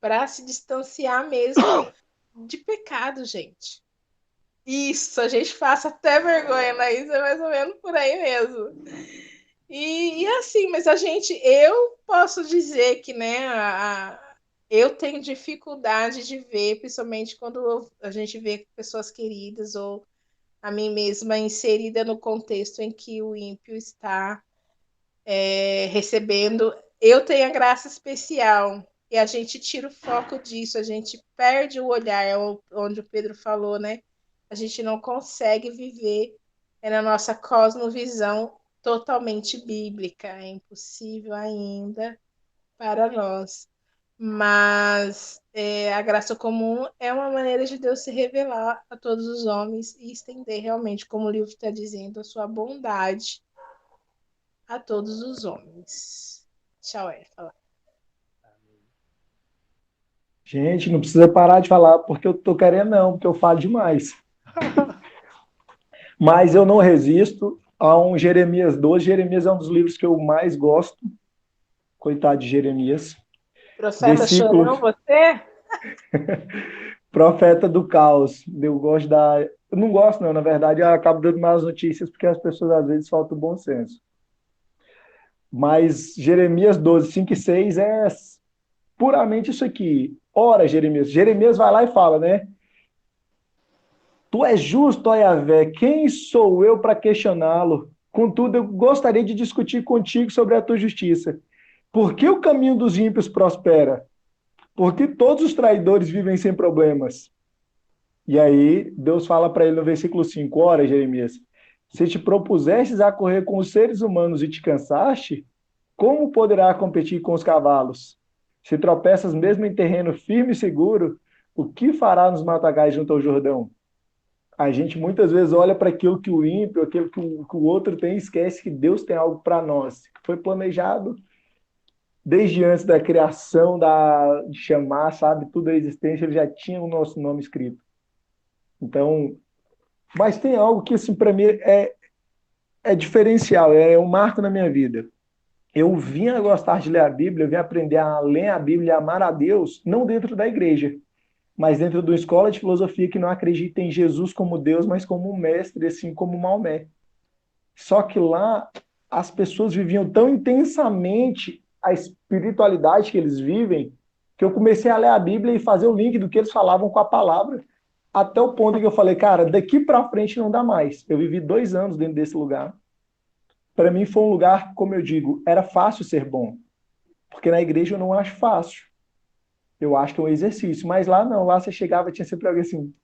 C: para se distanciar mesmo de pecado, gente. Isso, a gente passa até vergonha, Laís, é mais ou menos por aí mesmo. E assim, mas eu posso dizer que, né, eu tenho dificuldade de ver, principalmente quando a gente vê pessoas queridas ou a mim mesma inserida no contexto em que o ímpio está recebendo. Eu tenho a graça especial. e a gente tira o foco disso, a gente perde o olhar, onde o Pedro falou, né? A gente não consegue viver na nossa cosmovisão totalmente bíblica, é impossível ainda para nós. Mas a graça comum é uma maneira de Deus se revelar a todos os homens e estender realmente, como o livro está dizendo, a sua bondade a todos os homens. Tchau, fala.
B: Gente, não precisa parar de falar porque eu tô querendo, não, porque eu falo demais. Mas eu não resisto a um Jeremias 12. Jeremias é um dos livros que eu mais gosto. Coitado de Jeremias.
C: Profeta chorão, você?
B: Profeta do caos. Eu gosto da. Eu não gosto, não, na verdade, eu acabo dando más notícias porque as pessoas às vezes faltam o bom senso. Mas Jeremias 12, 5 e 6 é puramente isso aqui. Ora, Jeremias. Jeremias vai lá e fala, né? Tu és justo, ó Yahvé, quem sou eu para questioná-lo? Contudo, eu gostaria de discutir contigo sobre a tua justiça. Por que o caminho dos ímpios prospera? Por que todos os traidores vivem sem problemas? E aí, Deus fala para ele no versículo 5, ora, Jeremias, se te propusestes a correr com os seres humanos e te cansaste, como poderá competir com os cavalos? Se tropeças mesmo em terreno firme e seguro, o que fará nos matagais junto ao Jordão? A gente muitas vezes olha para aquilo que o ímpio, aquilo que o outro tem e esquece que Deus tem algo para nós, que foi planejado desde antes da criação, de chamar, sabe, tudo a existência, ele já tinha o nosso nome escrito. Então, mas tem algo que, assim, para mim é diferencial, é um marco na minha vida. Eu vim a gostar de ler a Bíblia, eu vim aprender a ler a Bíblia e amar a Deus, não dentro da igreja, mas dentro de uma escola de filosofia que não acredita em Jesus como Deus, mas como um mestre, assim como Maomé. Só que lá as pessoas viviam tão intensamente a espiritualidade que eles vivem, que eu comecei a ler a Bíblia e fazer o link do que eles falavam com a palavra, até o ponto que eu falei, cara, daqui para frente não dá mais. Eu vivi 2 anos dentro desse lugar. Para mim foi um lugar, como eu digo, era fácil ser bom, porque na igreja eu não acho fácil. Eu acho que é um exercício, mas lá não, lá você chegava, tinha sempre alguém assim,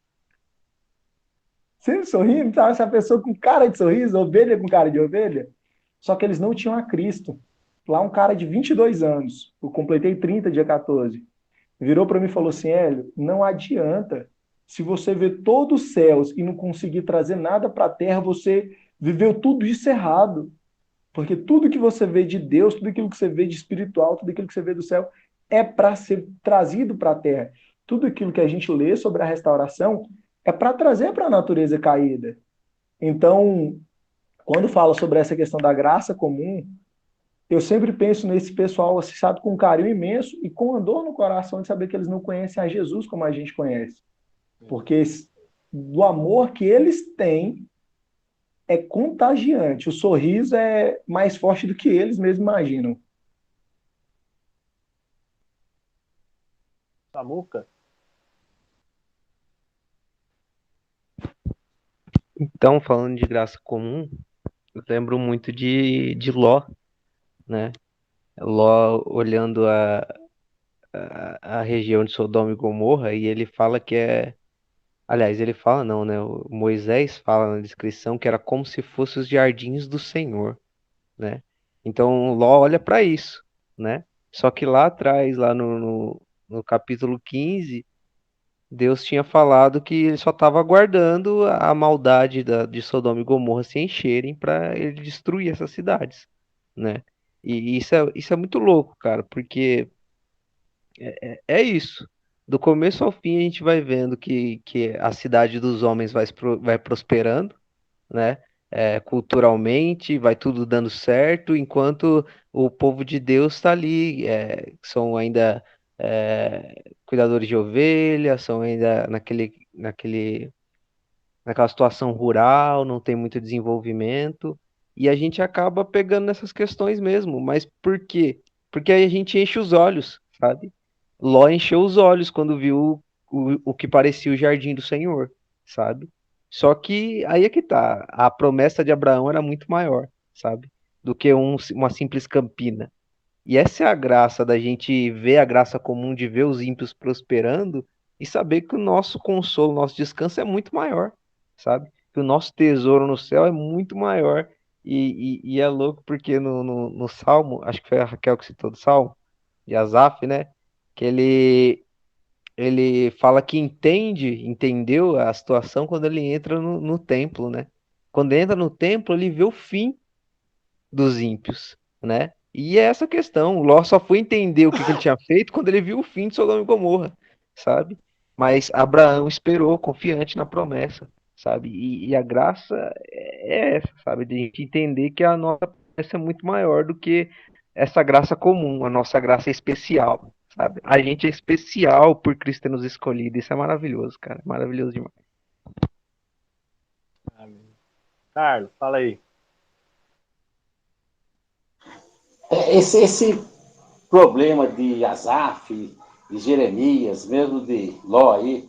B: sempre sorrindo, sabe? Essa pessoa com cara de sorriso, ovelha com cara de ovelha. Só que eles não tinham a Cristo. Lá um cara de 22 anos, eu completei 30 dia 14, virou para mim e falou assim, Hélio, não adianta, se você ver todos os céus e não conseguir trazer nada para a terra, você viveu tudo isso errado. Porque tudo que você vê de Deus, tudo aquilo que você vê de espiritual, tudo aquilo que você vê do céu, é para ser trazido para a terra. Tudo aquilo que a gente lê sobre a restauração é para trazer para a natureza caída. Então, quando fala sobre essa questão da graça comum, eu sempre penso nesse pessoal, assim, sabe, com um carinho imenso e com a dor no coração de saber que eles não conhecem a Jesus como a gente conhece. Porque do amor que eles têm é contagiante. O sorriso é mais forte do que eles mesmos imaginam.
A: Samuca?
E: Então, falando de graça comum, eu lembro muito de Ló, né? Ló olhando a região de Sodoma e Gomorra e ele fala que é. Aliás, ele fala não, né? O Moisés fala na descrição que era como se fossem os jardins do Senhor, né? Então Ló olha para isso, né? Só que lá atrás, lá no capítulo 15, Deus tinha falado que ele só estava aguardando a maldade de Sodoma e Gomorra se encherem para ele destruir essas cidades, né? E isso é muito louco, cara, porque é isso. Do começo ao fim a gente vai vendo que a cidade dos homens vai prosperando, né? Culturalmente, vai tudo dando certo, enquanto o povo de Deus está ali, são ainda cuidadores de ovelhas, são ainda naquela situação rural, não tem muito desenvolvimento, e a gente acaba pegando nessas questões mesmo. Mas por quê? Porque aí a gente enche os olhos, sabe? Ló encheu os olhos quando viu o que parecia o jardim do Senhor, sabe? Só que aí é que tá, a promessa de Abraão era muito maior, sabe? Do que uma simples campina. E essa é a graça da gente ver a graça comum de ver os ímpios prosperando e saber que o nosso consolo, o nosso descanso é muito maior, sabe? Que o nosso tesouro no céu é muito maior. E é louco porque no Salmo, acho que foi a Raquel que citou do Salmo, de Asaf, né? Que ele fala que entendeu a situação quando ele entra no templo, né? Quando ele entra no templo, ele vê o fim dos ímpios, né? E é essa questão. O Ló só foi entender o que ele tinha feito quando ele viu o fim de Sodoma e Gomorra, sabe? Mas Abraão esperou, confiante na promessa, sabe? E a graça é essa, sabe? De a gente entender que a nossa promessa é muito maior do que essa graça comum, a nossa graça é especial, sabe? A gente é especial por Cristo ter nos escolhido. Isso é maravilhoso, cara. Maravilhoso demais.
A: Amém. Carlos, fala aí.
D: Esse problema de Asaf, de Jeremias, mesmo de Ló aí,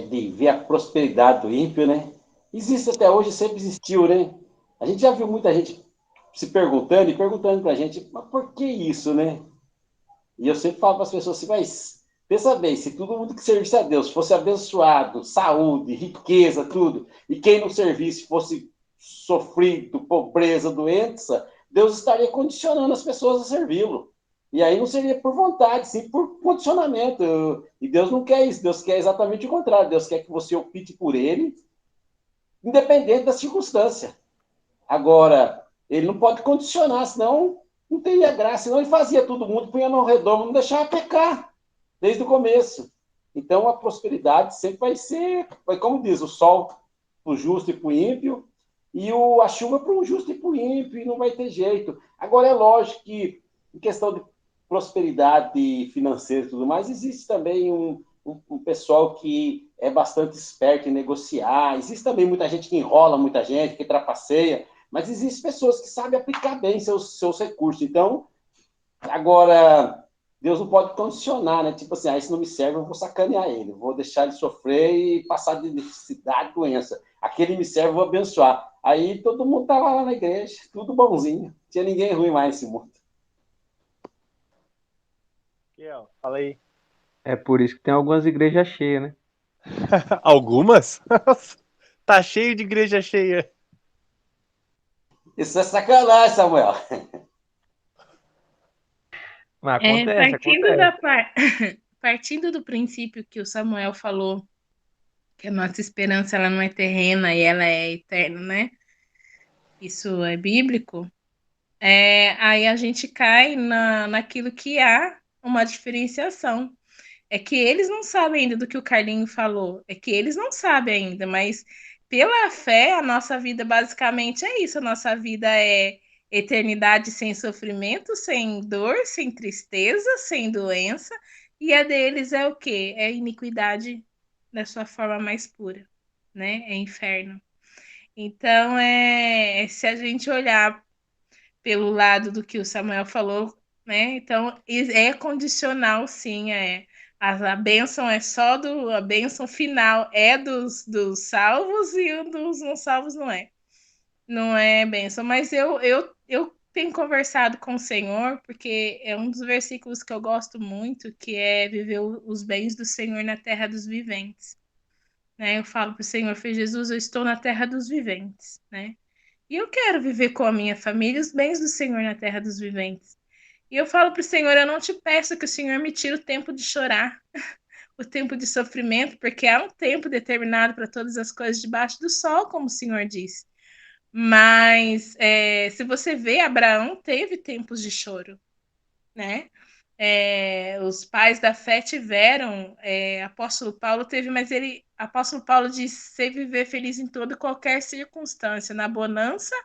D: de ver a prosperidade do ímpio, né? Existe até hoje, sempre existiu, né? A gente já viu muita gente se perguntando e perguntando pra gente, mas por que isso, né? E eu sempre falo para as pessoas assim, mas pensa bem, se todo mundo que servisse a Deus fosse abençoado, saúde, riqueza, tudo, e quem não servisse fosse sofrido, pobreza, doença, Deus estaria condicionando as pessoas a servi-lo. E aí não seria por vontade, sim por condicionamento. E Deus não quer isso, Deus quer exatamente o contrário. Deus quer que você opte por ele, independente da circunstância. Agora, ele não pode condicionar, senão não teria graça. Senão ele fazia todo mundo, punha no redondo, não deixava pecar desde o começo. Então a prosperidade sempre vai ser, como diz, o sol para o justo e para o ímpio, e a chuva para o justo e para o ímpio, e não vai ter jeito. Agora é lógico que, em questão de prosperidade financeira e tudo mais, existe também um pessoal que é bastante esperto em negociar, existe também muita gente que enrola muita gente, que trapaceia, mas existem pessoas que sabem aplicar bem seus recursos. Então, agora, Deus não pode condicionar, né? Tipo assim, esse não me serve, eu vou sacanear ele, vou deixar ele sofrer e passar de necessidade, doença. Aquele me serve, eu vou abençoar. Aí todo mundo tava lá na igreja, tudo bonzinho. Não tinha ninguém ruim mais nesse mundo.
A: Fala aí.
E: É por isso que tem algumas igrejas cheias, né?
A: Algumas? Tá cheio de igreja cheia.
D: Isso é sacanagem, Samuel.
E: Mas acontece,
C: Partindo
E: acontece.
C: partindo do princípio que o Samuel falou, que a nossa esperança ela não é terrena e ela é eterna, né? Isso é bíblico. Aí a gente cai naquilo que há uma diferenciação. É que eles não sabem ainda do que o Carlinho falou. É que eles não sabem ainda, mas pela fé, a nossa vida basicamente é isso. A nossa vida é eternidade sem sofrimento, sem dor, sem tristeza, sem doença. E a deles é o quê? É iniquidade da sua forma mais pura, né? É inferno. Então, se a gente olhar pelo lado do que o Samuel falou, né? Então, é condicional, sim. A bênção é só a bênção final é dos salvos e o dos não salvos não é. Não é bênção. Mas eu tenho conversado com o Senhor, porque é um dos versículos que eu gosto muito, que é viver os bens do Senhor na terra dos viventes. Né? Eu falo para o Senhor, Filho Jesus, eu estou na terra dos viventes, né? E eu quero viver com a minha família os bens do Senhor na terra dos viventes. E eu falo para o Senhor, eu não te peço que o Senhor me tire o tempo de chorar, o tempo de sofrimento, porque há um tempo determinado para todas as coisas debaixo do sol, como o Senhor disse. Mas se você vê, Abraão teve tempos de choro, né? Os pais da fé tiveram, apóstolo Paulo teve, mas apóstolo Paulo diz ser viver feliz em toda e qualquer circunstância, na bonança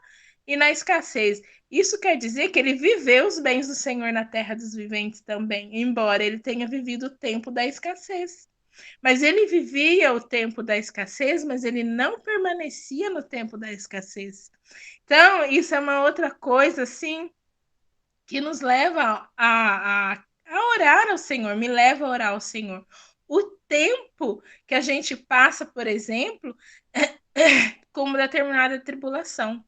C: e na escassez. Isso quer dizer que ele viveu os bens do Senhor na terra dos viventes também, embora ele tenha vivido o tempo da escassez. Mas ele vivia o tempo da escassez, mas ele não permanecia no tempo da escassez. Então, isso é uma outra coisa, assim, que nos leva a orar ao Senhor, me leva a orar ao Senhor. O tempo que a gente passa, por exemplo, com uma determinada tribulação.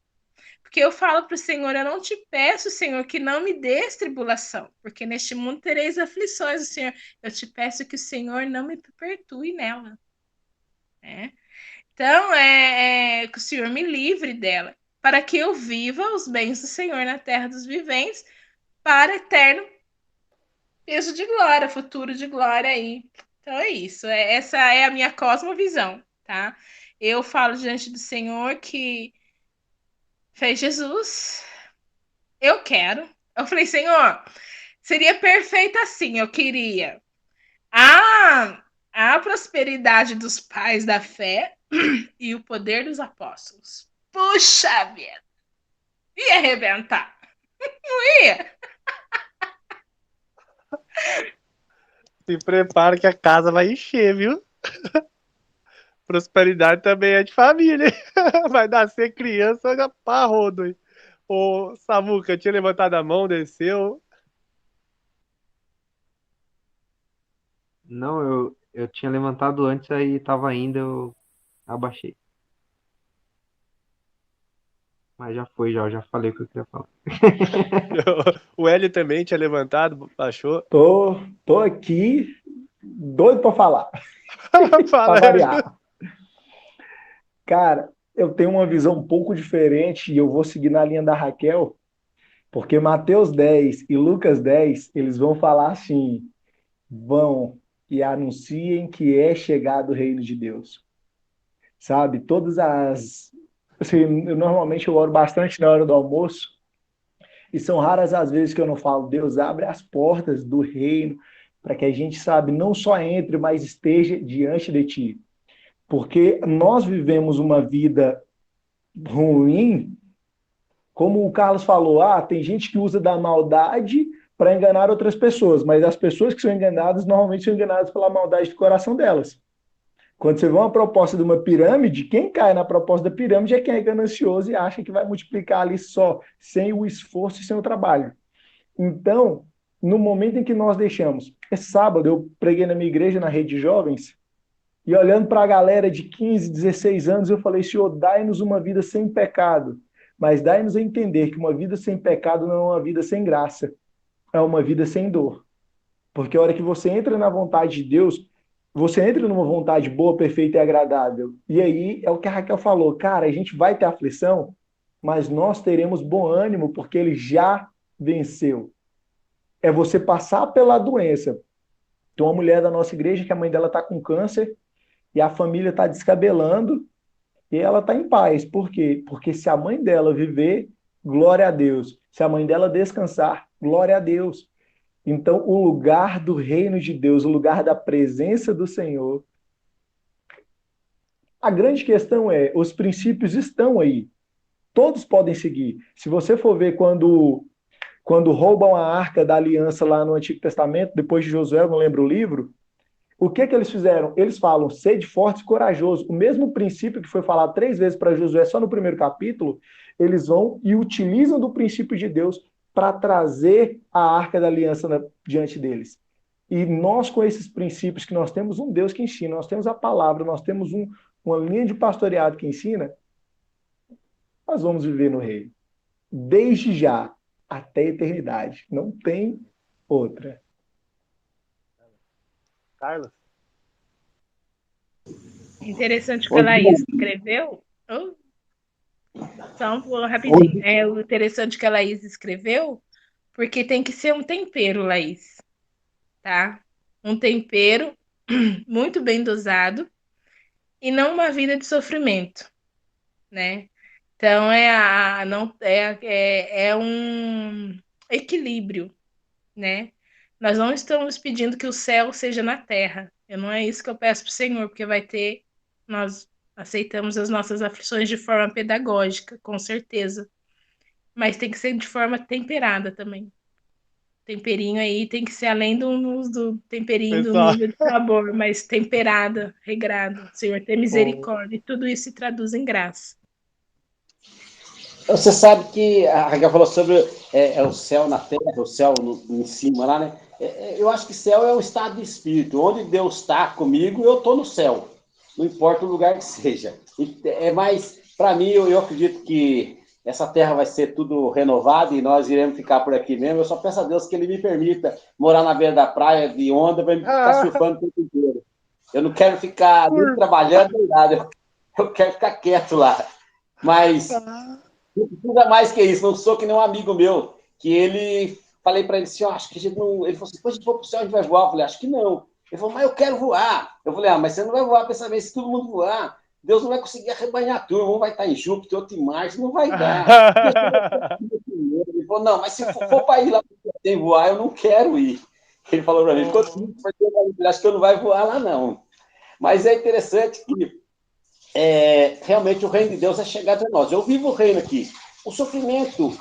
C: Porque eu falo para o Senhor, eu não te peço, Senhor, que não me dês tribulação, porque neste mundo tereis aflições, Senhor. Eu te peço que o Senhor não me perturbe nela. Né? Então, que o Senhor me livre dela, para que eu viva os bens do Senhor na terra dos viventes, para eterno peso de glória, futuro de glória aí. Então é isso, essa é a minha cosmovisão, tá? Eu falo diante do Senhor que fez Jesus, eu quero. Eu falei, Senhor, seria perfeito assim, eu queria a prosperidade dos pais da fé e o poder dos apóstolos. Puxa vida! Ia arrebentar. Não ia.
A: Se prepara que a casa vai encher, viu? Prosperidade também é de família. Vai nascer criança pra rodo. Ô, Samuca, tinha levantado a mão, desceu.
E: Não, eu tinha levantado antes, aí tava ainda, eu abaixei. Mas já foi, já, eu já falei o que eu queria falar.
A: O Hélio também tinha levantado, baixou.
B: Tô aqui, doido para falar,
A: Fala,
B: para
A: Hélio.
B: variar. Cara, eu tenho uma visão um pouco diferente e eu vou seguir na linha da Raquel, porque Mateus 10 e Lucas 10, eles vão falar assim: vão e anunciem que é chegado o reino de Deus. Sabe? Todas as. Assim, normalmente eu oro bastante na hora do almoço, e são raras as vezes que eu não falo, Deus abre as portas do reino para que a gente, sabe, não só entre, mas esteja diante de ti. Porque nós vivemos uma vida ruim, como o Carlos falou, tem gente que usa da maldade para enganar outras pessoas, mas as pessoas que são enganadas normalmente são enganadas pela maldade do coração delas. Quando você vê uma proposta de uma pirâmide, quem cai na proposta da pirâmide é quem é ganancioso e acha que vai multiplicar ali só, sem o esforço e sem o trabalho. Então, no momento em que nós deixamos, sábado eu preguei na minha igreja, na rede de jovens, e olhando para a galera de 15, 16 anos, eu falei, Senhor, dai-nos uma vida sem pecado, mas dai-nos a entender que uma vida sem pecado não é uma vida sem graça, é uma vida sem dor. Porque a hora que você entra na vontade de Deus, você entra numa vontade boa, perfeita e agradável. E aí é o que a Raquel falou, cara, a gente vai ter aflição, mas nós teremos bom ânimo, porque ele já venceu. É você passar pela doença. Tem uma mulher da nossa igreja que a mãe dela está com câncer e a família está descabelando e ela está em paz. Por quê? Porque se a mãe dela viver, glória a Deus. Se a mãe dela descansar, glória a Deus. Então, o lugar do reino de Deus, o lugar da presença do Senhor. A grande questão é, os princípios estão aí. Todos podem seguir. Se você for ver quando roubam a arca da aliança lá no Antigo Testamento, depois de Josué, eu não lembro o livro, o que eles fizeram? Eles falam, sede forte e corajoso. O mesmo princípio que foi falado 3 vezes para Josué só no primeiro capítulo, eles vão e utilizam do princípio de Deus para trazer a arca da aliança diante deles. E nós, com esses princípios, que nós temos um Deus que ensina, nós temos a palavra, nós temos uma linha de pastoreado que ensina, nós vamos viver no reino. Desde já até a eternidade. Não tem outra.
A: Carlos.
C: Interessante o que a Laís escreveu. Só rapidinho. O interessante que a Laís escreveu, porque tem que ser um tempero, Laís. Tá? Um tempero muito bem dosado e não uma vida de sofrimento, né? Então é um equilíbrio, né? Nós não estamos pedindo que o céu seja na terra. Não é isso que eu peço para o Senhor, porque nós aceitamos as nossas aflições de forma pedagógica, com certeza. Mas tem que ser de forma temperada também. Temperinho aí tem que ser além do temperinho do nível de sabor, mas temperada, regrada. Senhor, tem misericórdia. E tudo isso se traduz em graça.
D: Você sabe que a Raquel falou sobre o céu na terra, o céu em cima lá, né? Eu acho que céu é um estado de espírito. Onde Deus está comigo, eu estou no céu. Não importa o lugar que seja. É mais, para mim, eu acredito que essa terra vai ser tudo renovada e nós iremos ficar por aqui mesmo. Eu só peço a Deus que Ele me permita morar na beira da praia de onda para ficar surfando o tempo inteiro. Eu não quero ficar nem trabalhando nem nada. Eu quero ficar quieto lá. Mas não precisa mais que isso. Não sou que nem um amigo meu, que ele... Falei para ele assim, acho que a gente não... Ele falou assim, depois a gente for para o céu, a gente vai voar. Eu falei, acho que não. Ele falou, mas eu quero voar. Eu falei, mas você não vai voar, pensa bem, se todo mundo voar, Deus não vai conseguir arrebanhar tudo. Um vai estar em Júpiter, outro em Marte, não vai dar. Ele falou, não, mas se for para ir lá sem voar, eu não quero ir. Ele falou para mim, acho que eu não vai voar lá, não. Mas é interessante que realmente o reino de Deus é chegar até nós. Eu vivo o reino aqui. O sofrimento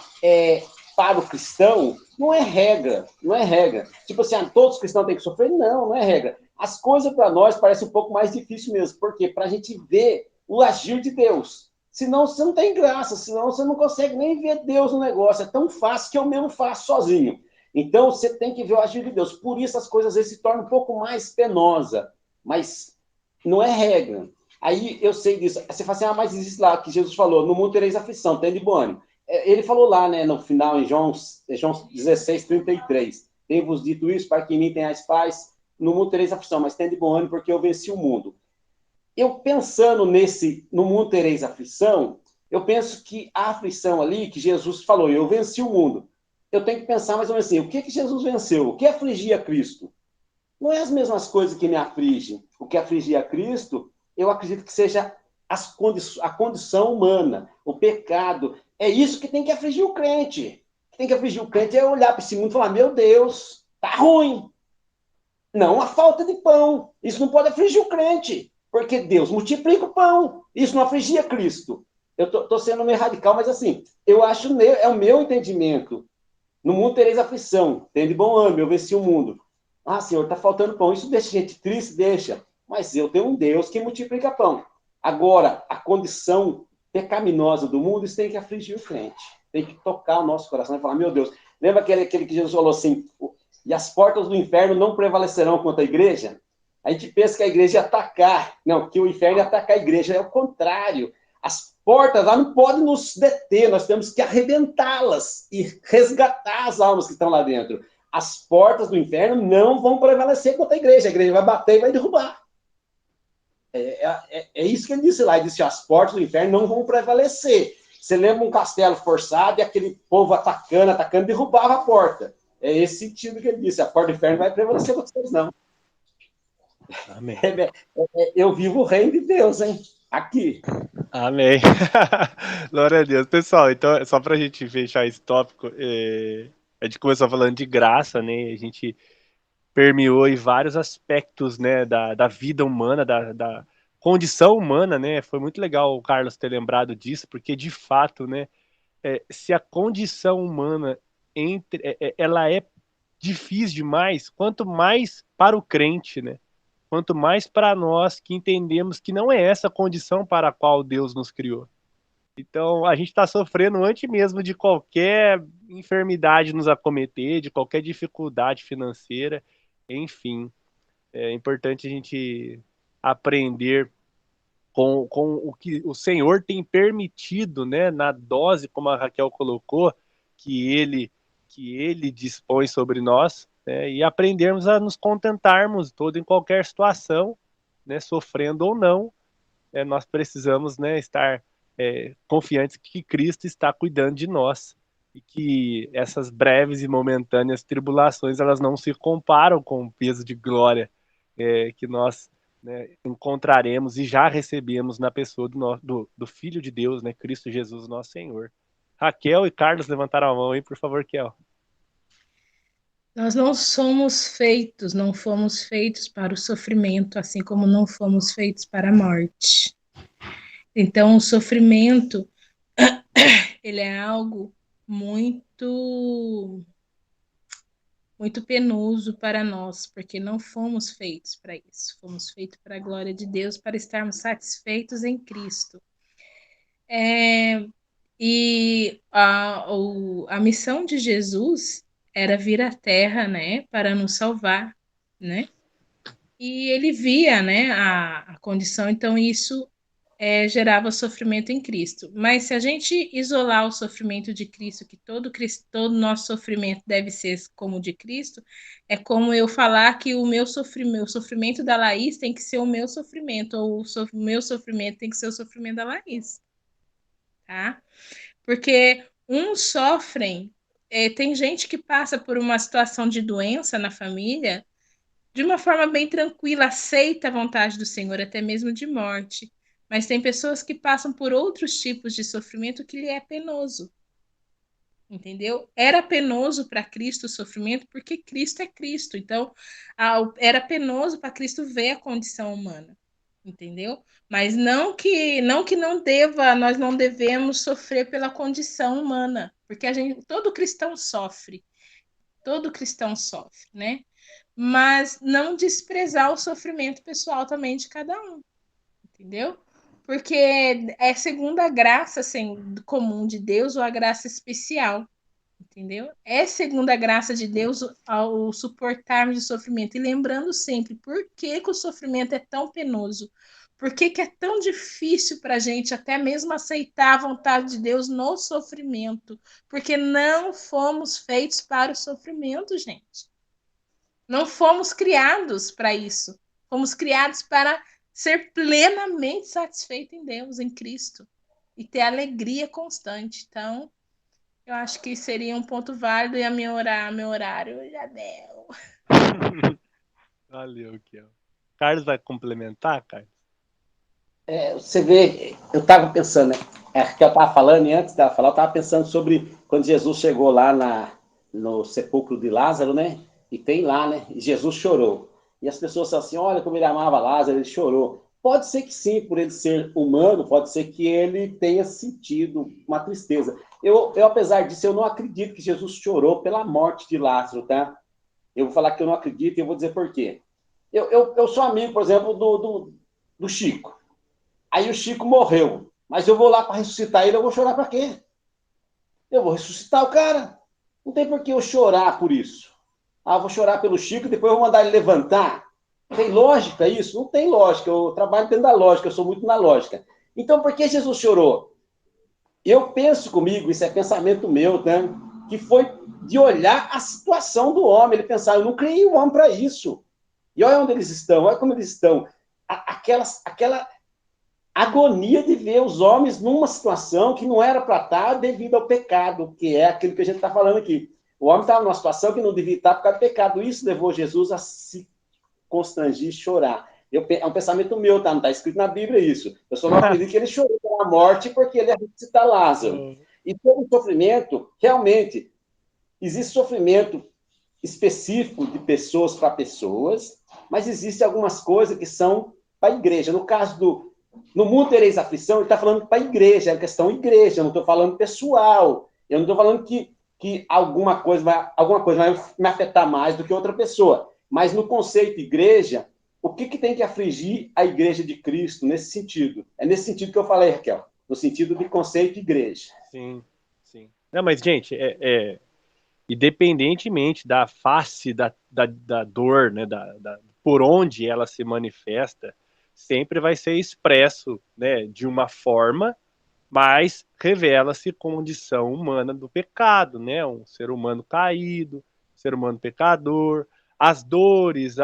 D: para o cristão não é regra, não é regra. Tipo assim, todos os cristãos têm que sofrer? Não, não é regra. As coisas para nós parecem um pouco mais difícil mesmo, porque para a gente ver o agir de Deus. Senão você não tem graça, senão você não consegue nem ver Deus no negócio. É tão fácil que eu mesmo faço sozinho. Então você tem que ver o agir de Deus. Por isso as coisas às vezes se tornam um pouco mais penosa, mas não é regra. Aí eu sei disso. Você fala assim, mas existe lá que Jesus falou, no mundo tereis aflição, tem de bom ânimo. Ele falou lá, né, no final, em João 16, 33. Tenho-vos dito isso para que em mim tenhais paz, no mundo tereis aflição, mas tem de bom ânimo porque eu venci o mundo. Eu pensando no mundo tereis aflição, eu penso que a aflição ali, que Jesus falou, eu venci o mundo. Eu tenho que pensar mais ou menos assim, o que Jesus venceu? O que afligia Cristo? Não é as mesmas coisas que me afligem. O que afligia Cristo, eu acredito que seja a condição humana, o pecado. É isso que tem que afligir o crente. O que tem que afligir o crente é olhar para esse mundo e falar, meu Deus, tá ruim. Não a falta de pão. Isso não pode afligir o crente, porque Deus multiplica o pão. Isso não afligia Cristo. Eu estou sendo meio radical, mas assim, eu acho, é o meu entendimento. No mundo tereis aflição, tem de bom ânimo, eu venci o mundo. Ah, Senhor, está faltando pão. Isso deixa a gente triste? Deixa. Mas eu tenho um Deus que multiplica pão. Agora, a condição pecaminosa do mundo, isso tem que afligir o crente. Tem que tocar o nosso coração e falar, meu Deus. Lembra aquele que Jesus falou assim, e as portas do inferno não prevalecerão contra a igreja? A gente pensa que a igreja ia atacar. Não, que o inferno ia atacar a igreja. É o contrário. As portas lá não podem nos deter. Nós temos que arrebentá-las e resgatar as almas que estão lá dentro. As portas do inferno não vão prevalecer contra a igreja vai bater e vai derrubar. É isso que ele disse lá. Ele disse, as portas do inferno não vão prevalecer. Você lembra um castelo forçado e aquele povo atacando, derrubava a porta. É esse sentido que ele disse. A porta do inferno não vai prevalecer contra vocês, não.
A: Amém.
D: Eu vivo o reino de Deus, hein? Aqui.
A: Amém. Glória a Deus. Pessoal, então, só para a gente fechar esse tópico, a gente começou falando de graça, né? A gente permeou em vários aspectos, né, da vida humana, da condição humana, né? Foi muito legal o Carlos ter lembrado disso, porque de fato, né, se a condição humana ela é difícil demais, quanto mais para o crente, né? Quanto mais para nós que entendemos que não é essa a condição para a qual Deus nos criou. Então, a gente está sofrendo antes mesmo de qualquer enfermidade nos acometer, de qualquer dificuldade financeira, enfim. É importante a gente aprender com o que o Senhor tem permitido, né, na dose, como a Raquel colocou, que Ele dispõe sobre nós, né, e aprendermos a nos contentarmos em qualquer situação, né, sofrendo ou não, nós precisamos, né, estar confiantes que Cristo está cuidando de nós e que essas breves e momentâneas tribulações elas não se comparam com o peso de glória que nós, né, encontraremos e já recebemos na pessoa do Filho de Deus, né, Cristo Jesus, nosso Senhor. Raquel e Carlos levantaram a mão aí, por favor, Kel.
C: Nós não fomos feitos para o sofrimento, assim como não fomos feitos para a morte. Então, o sofrimento, ele é algo muito penoso para nós, porque não fomos feitos para isso. Fomos feitos para a glória de Deus, para estarmos satisfeitos em Cristo. E a missão de Jesus era vir à Terra, né, para nos salvar, né? E ele via, né, a condição, então isso gerava sofrimento em Cristo. Mas se a gente isolar o sofrimento de Cristo, que todo nosso sofrimento deve ser como o de Cristo, é como eu falar que o sofrimento da Laís tem que ser o meu sofrimento, ou o meu sofrimento tem que ser o sofrimento da Laís, tá? Porque uns sofrem, tem gente que passa por uma situação de doença na família de uma forma bem tranquila, aceita a vontade do Senhor, até mesmo de morte. Mas tem pessoas que passam por outros tipos de sofrimento que lhe é penoso. Entendeu? Era penoso para Cristo o sofrimento porque Cristo é Cristo. Então, era penoso para Cristo ver a condição humana. Entendeu? Mas não deva, nós não devemos sofrer pela condição humana, porque todo cristão sofre. Todo cristão sofre, né? Mas não desprezar o sofrimento pessoal também de cada um, entendeu? Porque é segundo a graça assim, comum de Deus ou a graça especial, entendeu? É segundo a graça de Deus ao suportarmos o sofrimento. E lembrando sempre, por que o sofrimento é tão penoso? Por que é tão difícil para a gente até mesmo aceitar a vontade de Deus no sofrimento? Porque não fomos feitos para o sofrimento, gente. Não fomos criados para isso. Fomos criados para ser plenamente satisfeitos em Deus, em Cristo. E ter alegria constante. Então, eu acho que seria um ponto válido e meu horário já deu.
A: Valeu, Kiel. Carlos vai complementar, Carlos?
D: Você vê, eu estava pensando, né? Que eu estava falando, e antes dela falar, eu estava pensando sobre quando Jesus chegou lá no sepulcro de Lázaro, né? E tem lá, né? E Jesus chorou. E as pessoas falam assim, olha como ele amava Lázaro, ele chorou. Pode ser que sim, por ele ser humano, pode ser que ele tenha sentido uma tristeza. Eu, apesar disso, eu não acredito que Jesus chorou pela morte de Lázaro, tá? Eu vou falar que eu não acredito e eu vou dizer por quê. Eu sou amigo, por exemplo, do Chico. Aí o Chico morreu. Mas eu vou lá para ressuscitar ele, eu vou chorar para quê? Eu vou ressuscitar o cara. Não tem por que eu chorar por isso. Ah, vou chorar pelo Chico e depois eu vou mandar ele levantar. Tem lógica isso? Não tem lógica. Eu trabalho dentro da lógica, eu sou muito na lógica. Então, por que Jesus chorou? Eu penso comigo, isso é pensamento meu, né? Que foi de olhar a situação do homem. Ele pensar, eu não criei o homem para isso. E olha onde eles estão, olha como eles estão. Aquela agonia de ver os homens numa situação que não era para estar devido ao pecado, que é aquilo que a gente está falando aqui. O homem estava numa situação que não devia estar por causa do pecado. Isso levou Jesus a se constrangir e chorar. É um pensamento meu, tá? Não está escrito na Bíblia isso. Eu só não acredito que ele chorou pela morte porque ele ia ressuscitar Lázaro. E todo sofrimento, realmente, existe sofrimento específico de pessoas para pessoas, mas existem algumas coisas que são para a igreja. No caso no mundo tereis aflição, ele está falando para a igreja, é questão igreja, eu não estou falando pessoal. Eu não estou falando que alguma coisa vai me afetar mais do que outra pessoa. Mas no conceito igreja, o que tem que afligir a igreja de Cristo nesse sentido? É nesse sentido que eu falei, Raquel, no sentido de conceito igreja.
A: Sim, sim. Não, mas, gente, independentemente da face da dor, né, por onde ela se manifesta, sempre vai ser expresso, né, de uma forma, mas revela-se condição humana do pecado, né, um ser humano caído, um ser humano pecador, as dores,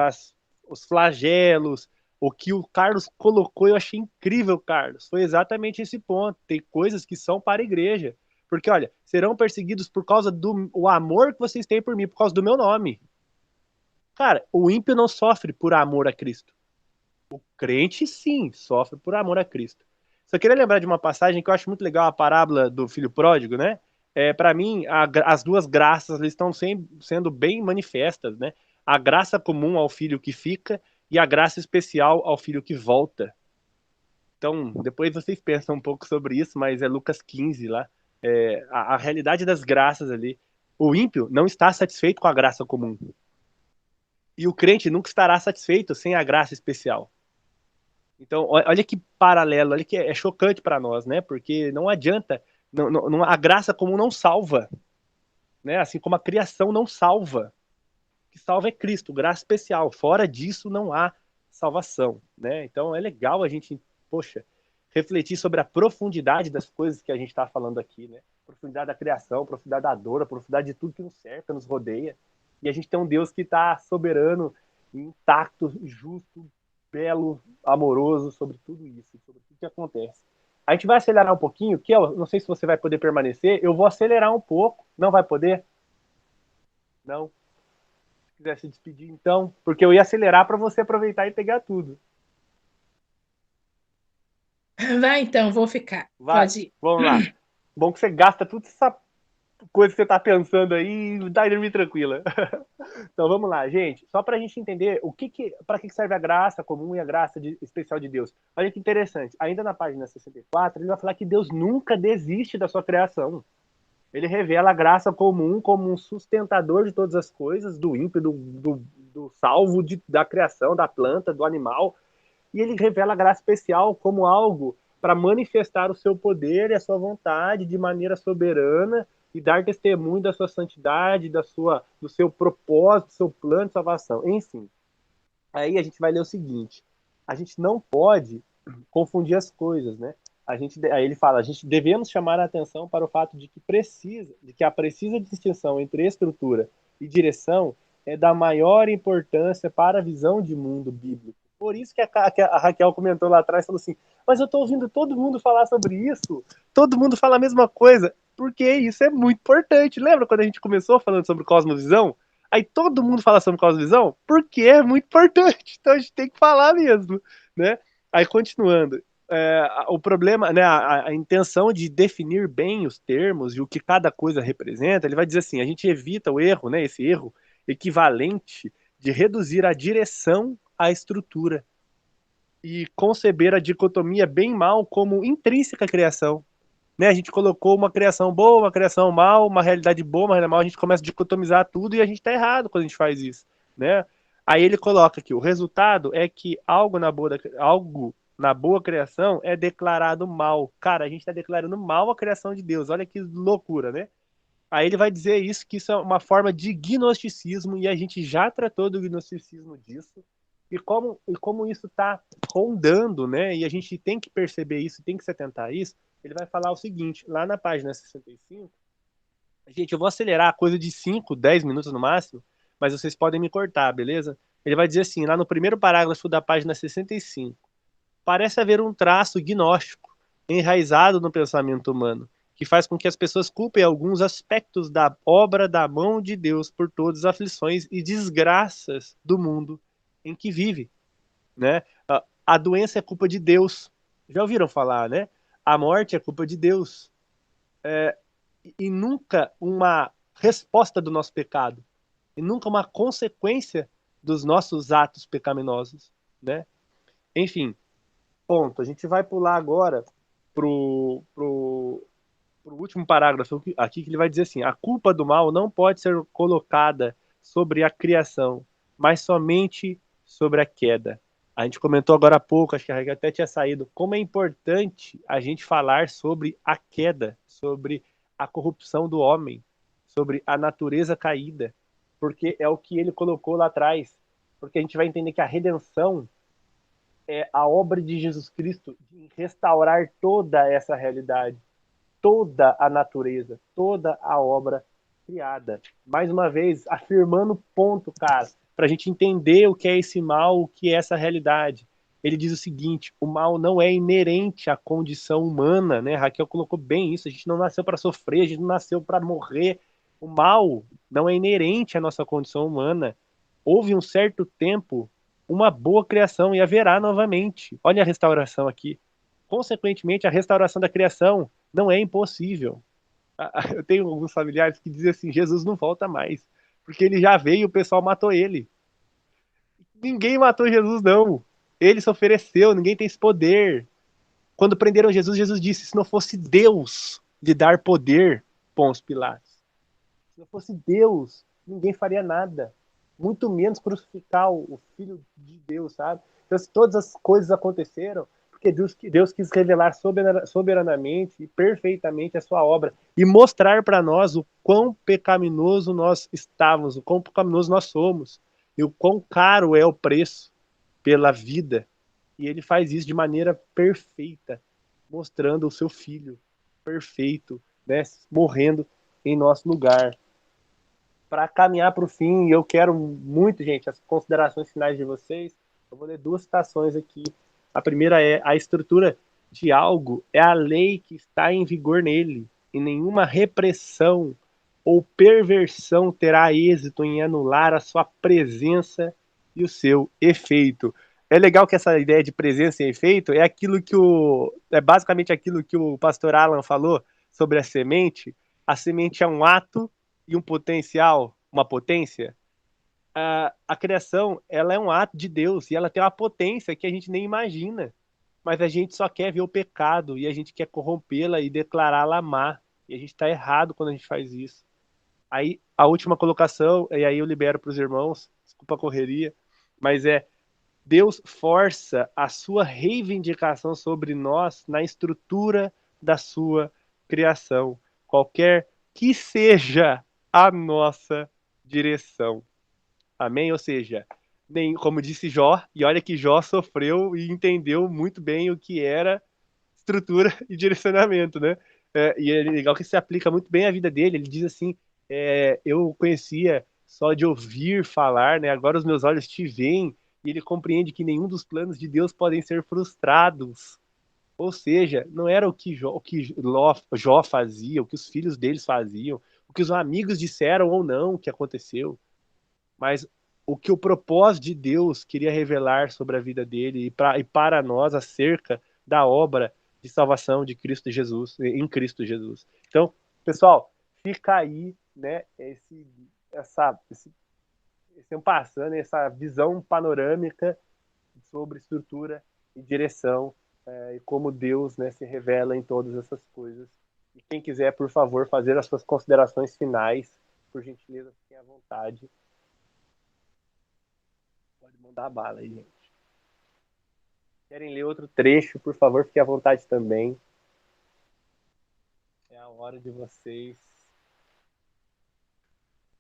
A: os flagelos, o que o Carlos colocou, eu achei incrível, Carlos, foi exatamente esse ponto. Tem coisas que são para a igreja, porque, olha, serão perseguidos por causa do amor que vocês têm por mim, por causa do meu nome. Cara, o ímpio não sofre por amor a Cristo. O crente, sim, sofre por amor a Cristo. Só queria lembrar de uma passagem que eu acho muito legal, a parábola do filho pródigo, né? Para mim, as duas graças estão sendo bem manifestas, né? A graça comum ao filho que fica e a graça especial ao filho que volta. Então, depois vocês pensam um pouco sobre isso, mas é Lucas 15 lá. A realidade das graças ali. O ímpio não está satisfeito com a graça comum. E o crente nunca estará satisfeito sem a graça especial. Então, olha que paralelo, olha que é chocante para nós, né? Porque não adianta, a graça comum não salva, né? Assim como a criação não salva. O que salva é Cristo, graça especial. Fora disso, não há salvação, né? Então, é legal a gente, poxa, refletir sobre a profundidade das coisas que a gente está falando aqui, né? Profundidade da criação, profundidade da dor, a profundidade de tudo que nos cerca, nos rodeia. E a gente tem um Deus que está soberano, intacto, justo, belo, amoroso sobre tudo isso, sobre tudo que acontece. A gente vai acelerar um pouquinho, que eu não sei se você vai poder permanecer, eu vou acelerar um pouco. Não vai poder? Não. Se quiser se despedir, então, porque eu ia acelerar para você aproveitar e pegar tudo.
C: Vai então, vou ficar.
A: Vai,
C: Pode ir.
A: vamos lá. Bom que você gasta toda essa coisa que você tá pensando aí e dá dormir tranquila. Então vamos lá, gente. Só pra gente entender para que serve a graça comum e a graça especial de Deus. Olha que interessante. Ainda na página 64, ele vai falar que Deus nunca desiste da sua criação. Ele revela a graça comum como um sustentador de todas as coisas, do ímpio, do salvo, da criação, da planta, do animal. E ele revela a graça especial como algo para manifestar o seu poder e a sua vontade de maneira soberana e dar testemunho da sua santidade, do seu propósito, do seu plano de salvação. Enfim, aí a gente vai ler o seguinte: a gente não pode confundir as coisas, né? Aí ele fala, a gente devemos chamar a atenção para o fato de que a precisa distinção entre estrutura e direção é da maior importância para a visão de mundo bíblico. Por isso que a Raquel comentou lá atrás, falou assim, mas eu estou ouvindo todo mundo falar sobre isso, todo mundo fala a mesma coisa, porque isso é muito importante. Lembra quando a gente começou falando sobre cosmovisão? Aí todo mundo fala sobre cosmovisão, porque é muito importante, então a gente tem que falar mesmo, né? Aí continuando, o problema, né, a intenção de definir bem os termos e o que cada coisa representa, ele vai dizer assim, a gente evita o erro, né, esse erro equivalente de reduzir a direção à estrutura e conceber a dicotomia bem mal como intrínseca à criação. Né? A gente colocou uma criação boa, uma criação mal, uma realidade boa, uma realidade mal, a gente começa a dicotomizar tudo e a gente está errado quando a gente faz isso. Né? Aí ele coloca aqui, o resultado é que algo na boa criação é declarado mal. Cara, a gente está declarando mal a criação de Deus. Olha que loucura, né? Aí ele vai dizer isso, que isso é uma forma de gnosticismo, e a gente já tratou do gnosticismo disso, e como isso está rondando, né? E a gente tem que perceber isso, tem que se atentar a isso. Ele vai falar o seguinte, lá na página 65, gente, eu vou acelerar coisa de 5, 10 minutos no máximo, mas vocês podem me cortar, beleza? Ele vai dizer assim, lá no primeiro parágrafo da página 65, parece haver um traço gnóstico enraizado no pensamento humano, que faz com que as pessoas culpem alguns aspectos da obra da mão de Deus por todas as aflições e desgraças do mundo em que vive, né? A doença é culpa de Deus. Já ouviram falar, né? A morte é culpa de Deus. E nunca uma resposta do nosso pecado. E nunca uma consequência dos nossos atos pecaminosos, né? Enfim, ponto. A gente vai pular agora pro último parágrafo aqui, que ele vai dizer assim, a culpa do mal não pode ser colocada sobre a criação, mas somente sobre a queda. A gente comentou agora há pouco, acho que a Raquel até tinha saído, como é importante a gente falar sobre a queda, sobre a corrupção do homem, sobre a natureza caída, porque é o que ele colocou lá atrás, porque a gente vai entender que a redenção é a obra de Jesus Cristo de restaurar toda essa realidade, toda a natureza, toda a obra criada. Mais uma vez, afirmando o ponto, cara, para a gente entender o que é esse mal, o que é essa realidade. Ele diz o seguinte, o mal não é inerente à condição humana, né? Raquel colocou bem isso, a gente não nasceu para sofrer, a gente não nasceu para morrer. O mal não é inerente à nossa condição humana. Houve um certo tempo uma boa criação e haverá novamente. Olha a restauração aqui. Consequentemente, a restauração da criação não é impossível. Eu tenho alguns familiares que dizem assim, Jesus não volta mais, porque ele já veio e o pessoal matou ele. Ninguém matou Jesus, não. Ele se ofereceu, ninguém tem esse poder. Quando prenderam Jesus, Jesus disse, se não fosse Deus de dar poder, Pôncio Pilatos, se não fosse Deus, ninguém faria nada. Muito menos crucificar o Filho de Deus, sabe? Então, se todas as coisas aconteceram, porque Deus quis revelar soberanamente e perfeitamente a sua obra e mostrar para nós o quão pecaminoso nós estávamos, o quão pecaminoso nós somos e o quão caro é o preço pela vida. E ele faz isso de maneira perfeita. mostrando o seu filho perfeito, né, morrendo em nosso lugar. Para caminhar para o fim, eu quero muito, gente, as considerações finais de vocês. Eu vou ler 2 citações aqui. A primeira é: a estrutura de algo é a lei que está em vigor nele, e nenhuma repressão ou perversão terá êxito em anular a sua presença e o seu efeito. É legal que essa ideia de presença e efeito é aquilo que é basicamente aquilo que o pastor Alan falou sobre a semente. A semente é um ato e um potencial, uma potência. A criação, ela é um ato de Deus e ela tem uma potência que a gente nem imagina, mas a gente só quer ver o pecado e a gente quer corrompê-la e declará-la má, e a gente está errado quando a gente faz isso. Aí a última colocação, e aí eu libero para os irmãos, desculpa a correria, mas Deus força a sua reivindicação sobre nós na estrutura da sua criação, qualquer que seja a nossa direção. Amém? Ou seja, como disse Jó, e olha que Jó sofreu e entendeu muito bem o que era estrutura e direcionamento, né? E é legal que se aplica muito bem à vida dele. Ele diz assim: eu conhecia só de ouvir falar, né? Agora os meus olhos te veem. E ele compreende que nenhum dos planos de Deus podem ser frustrados. Ou seja, não era o que Jó fazia, o que os filhos deles faziam, o que os amigos disseram ou não que aconteceu, mas o que o propósito de Deus queria revelar sobre a vida dele e para nós acerca da obra de salvação de Cristo Jesus, em Cristo Jesus. Então, pessoal, fica aí, né, esse passando, essa visão panorâmica sobre estrutura e direção, e como Deus, né, se revela em todas essas coisas. E quem quiser, por favor, fazer as suas considerações finais, por gentileza, fiquem à vontade. Pode mandar bala aí, gente. Querem ler outro trecho, por favor, fiquem à vontade também. É a hora de vocês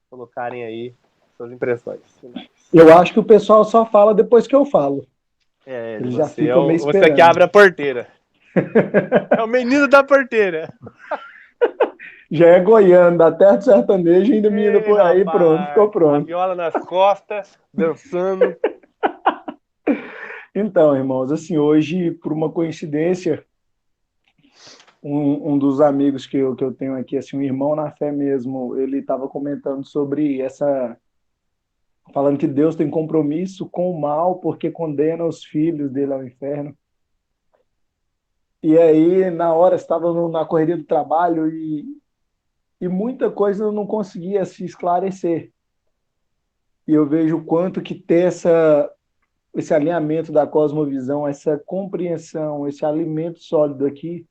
A: colocarem aí suas impressões finais.
B: Eu acho que o pessoal só fala depois que eu falo. Eles já ficam meio esperando.
A: Você que abre a porteira. É o menino da porteira.
B: Já é goiano, da terra do sertanejo, ainda menino por aí,
A: rapaz,
B: pronto, ficou pronto.
A: A viola nas costas, dançando.
B: Então, irmãos, assim, hoje, por uma coincidência, um dos amigos que eu tenho aqui, assim, um irmão na fé mesmo, ele estava comentando sobre falando que Deus tem compromisso com o mal porque condena os filhos dele ao inferno. E aí, na hora, estava na correria do trabalho e muita coisa eu não conseguia se esclarecer. E eu vejo o quanto que ter esse alinhamento da cosmovisão, essa compreensão, esse alimento sólido aqui,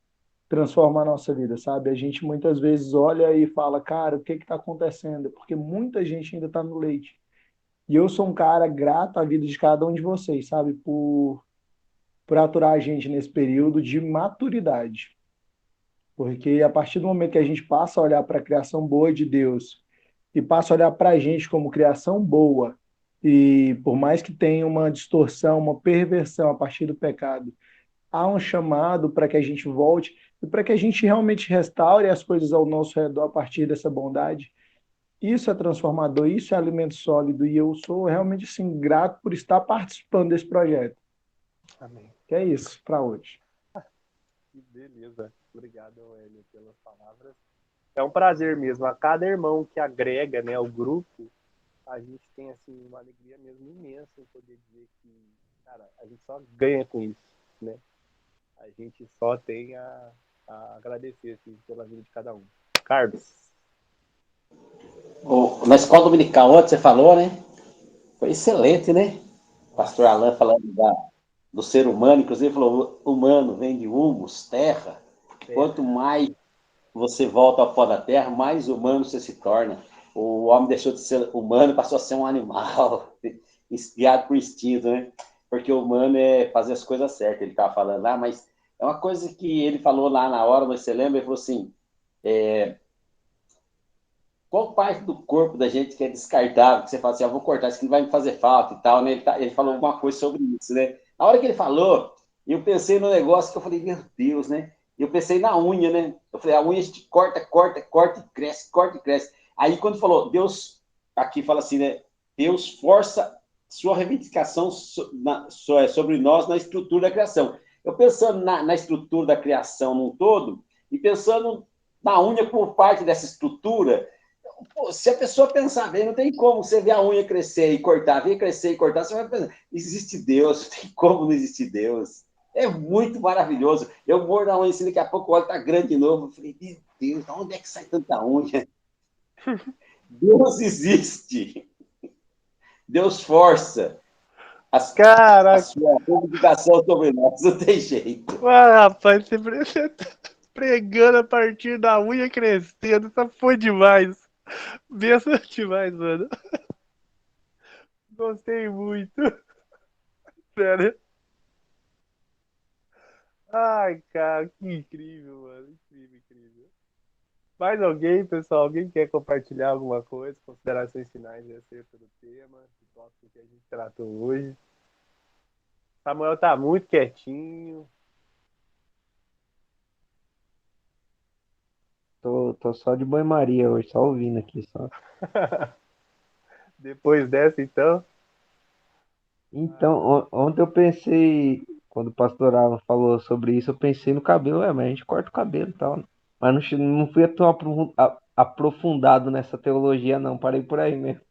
B: transforma a nossa vida, sabe? A gente muitas vezes olha e fala, cara, o que está acontecendo? Porque muita gente ainda está no leite. E eu sou um cara grato à vida de cada um de vocês, sabe? Por aturar a gente nesse período de maturidade. Porque a partir do momento que a gente passa a olhar para a criação boa de Deus e passa a olhar para a gente como criação boa, e por mais que tenha uma distorção, uma perversão a partir do pecado, há um chamado para que a gente volte e para que a gente realmente restaure as coisas ao nosso redor a partir dessa bondade. Isso é transformador, isso é alimento sólido, e eu sou realmente assim, grato por estar participando desse projeto.
A: Amém.
B: Que é isso para hoje.
A: Que beleza. Obrigado, Hélio, pelas palavras. É um prazer mesmo. A cada irmão que agrega, né, ao grupo, a gente tem assim, uma alegria mesmo imensa em poder dizer que, cara, a gente só ganha com isso, né? A gente só tem a agradecer assim, pela vida de cada um. Carlos.
D: Na escola dominical, ontem você falou, né? Foi excelente, né? O pastor Alan falando do ser humano, inclusive falou, humano vem de humus, terra. Quanto mais você volta ao pó da terra, mais humano você se torna. O homem deixou de ser humano e passou a ser um animal, guiado por instinto, né? Porque o humano é fazer as coisas certas, ele estava falando lá, mas é uma coisa que ele falou lá na hora, você lembra? Ele falou assim, qual parte do corpo da gente que é descartável, que você fala assim, eu vou cortar, isso aqui não vai me fazer falta e tal, né? Ele falou alguma coisa sobre isso, né? Na hora que ele falou, E eu pensei no negócio que eu falei, meu Deus, né? E eu pensei na unha, né? Eu falei, a unha a gente corta e cresce, corta e cresce. Aí quando falou, Deus, aqui fala assim, né? Deus força sua reivindicação sobre nós na estrutura da criação. Eu pensando na estrutura da criação num todo, e pensando na unha por parte dessa estrutura, pô, se a pessoa pensar bem, não tem como você ver a unha crescer e cortar, ver crescer e cortar, você vai pensar, existe Deus, não tem como não existir Deus. É muito maravilhoso. Eu mordo a unha assim, daqui a pouco o olho tá grande de novo. Eu falei, meu Deus, de onde é que sai tanta unha? Deus existe. Deus força a
A: Caraca,
D: sua publicação sobre nós. Não tem jeito.
A: rapaz, você tá pregando a partir da unha crescendo, isso foi demais. Benção demais, mano. Gostei muito. Sério. Ai, cara, que incrível, mano. Incrível, incrível. Mais alguém, pessoal? Alguém quer compartilhar alguma coisa? Considerações finais acerca do tema, do tópico que a gente tratou hoje? Samuel tá muito quietinho.
E: Tô só de banho-maria hoje, só ouvindo aqui só.
A: Depois dessa, então.
E: Então, ontem eu pensei, quando o pastor Alan falou sobre isso, eu pensei no cabelo, mas a gente corta o cabelo e tal, né? Mas não fui tão aprofundado nessa teologia, não, parei por aí mesmo.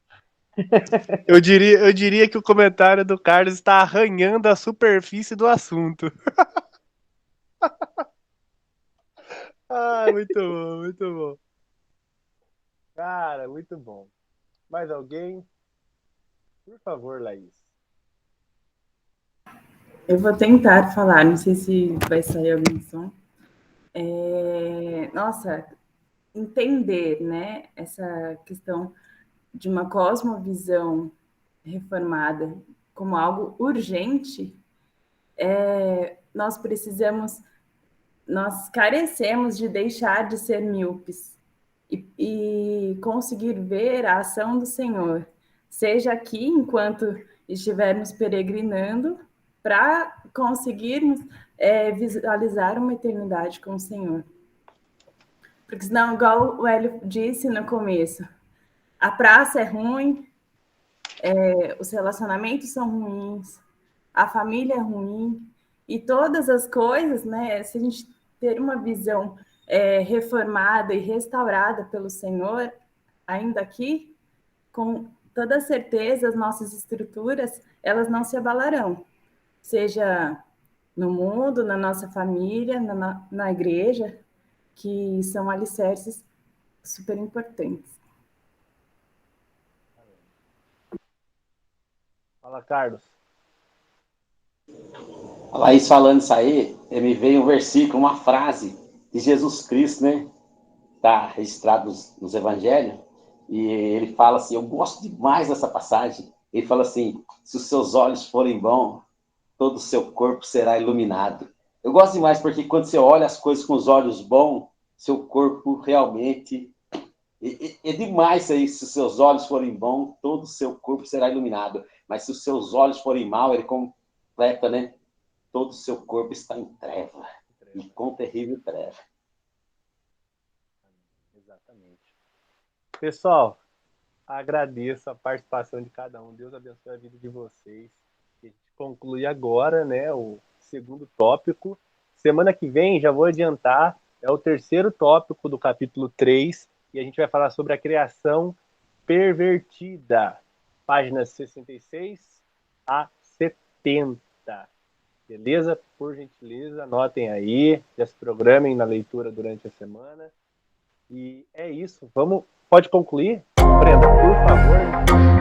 A: Eu diria que o comentário do Carlos está arranhando a superfície do assunto. Ah, muito bom, muito bom. Cara, muito bom. Mais alguém? Por favor, Laís.
F: Eu vou tentar falar, não sei se vai sair algum som. Nossa, entender, né, essa questão de uma cosmovisão reformada como algo urgente, nós carecemos de deixar de ser míopes e conseguir ver a ação do Senhor, seja aqui enquanto estivermos peregrinando, para conseguirmos visualizar uma eternidade com o Senhor. Porque senão, igual o Hélio disse no começo, a praça é ruim, os relacionamentos são ruins, a família é ruim, e todas as coisas, né? Se a gente ter uma visão reformada e restaurada pelo Senhor, ainda aqui, com toda certeza, as nossas estruturas, elas não se abalarão, seja no mundo, na nossa família, na igreja, que são alicerces super importantes.
A: Fala, Carlos.
D: A Laís falando isso aí, me veio um versículo, uma frase de Jesus Cristo, né? Está registrado nos evangelhos, e ele fala assim, eu gosto demais dessa passagem, ele fala assim, se os seus olhos forem bons, todo o seu corpo será iluminado. Eu gosto demais, porque quando você olha as coisas com os olhos bons, seu corpo realmente... É demais isso aí, se os seus olhos forem bons, todo o seu corpo será iluminado. Mas se os seus olhos forem maus, ele completa, né? Todo o seu corpo está em treva, e com terrível treva.
A: Exatamente. Pessoal, agradeço a participação de cada um. Deus abençoe a vida de vocês. A gente conclui agora, né, o segundo tópico. Semana que vem, já vou adiantar, é o terceiro tópico do capítulo 3, e a gente vai falar sobre a criação pervertida. Páginas 66 a 70. Beleza? Por gentileza, anotem aí, já se programem na leitura durante a semana. E é isso. Pode concluir? Brenda, por favor.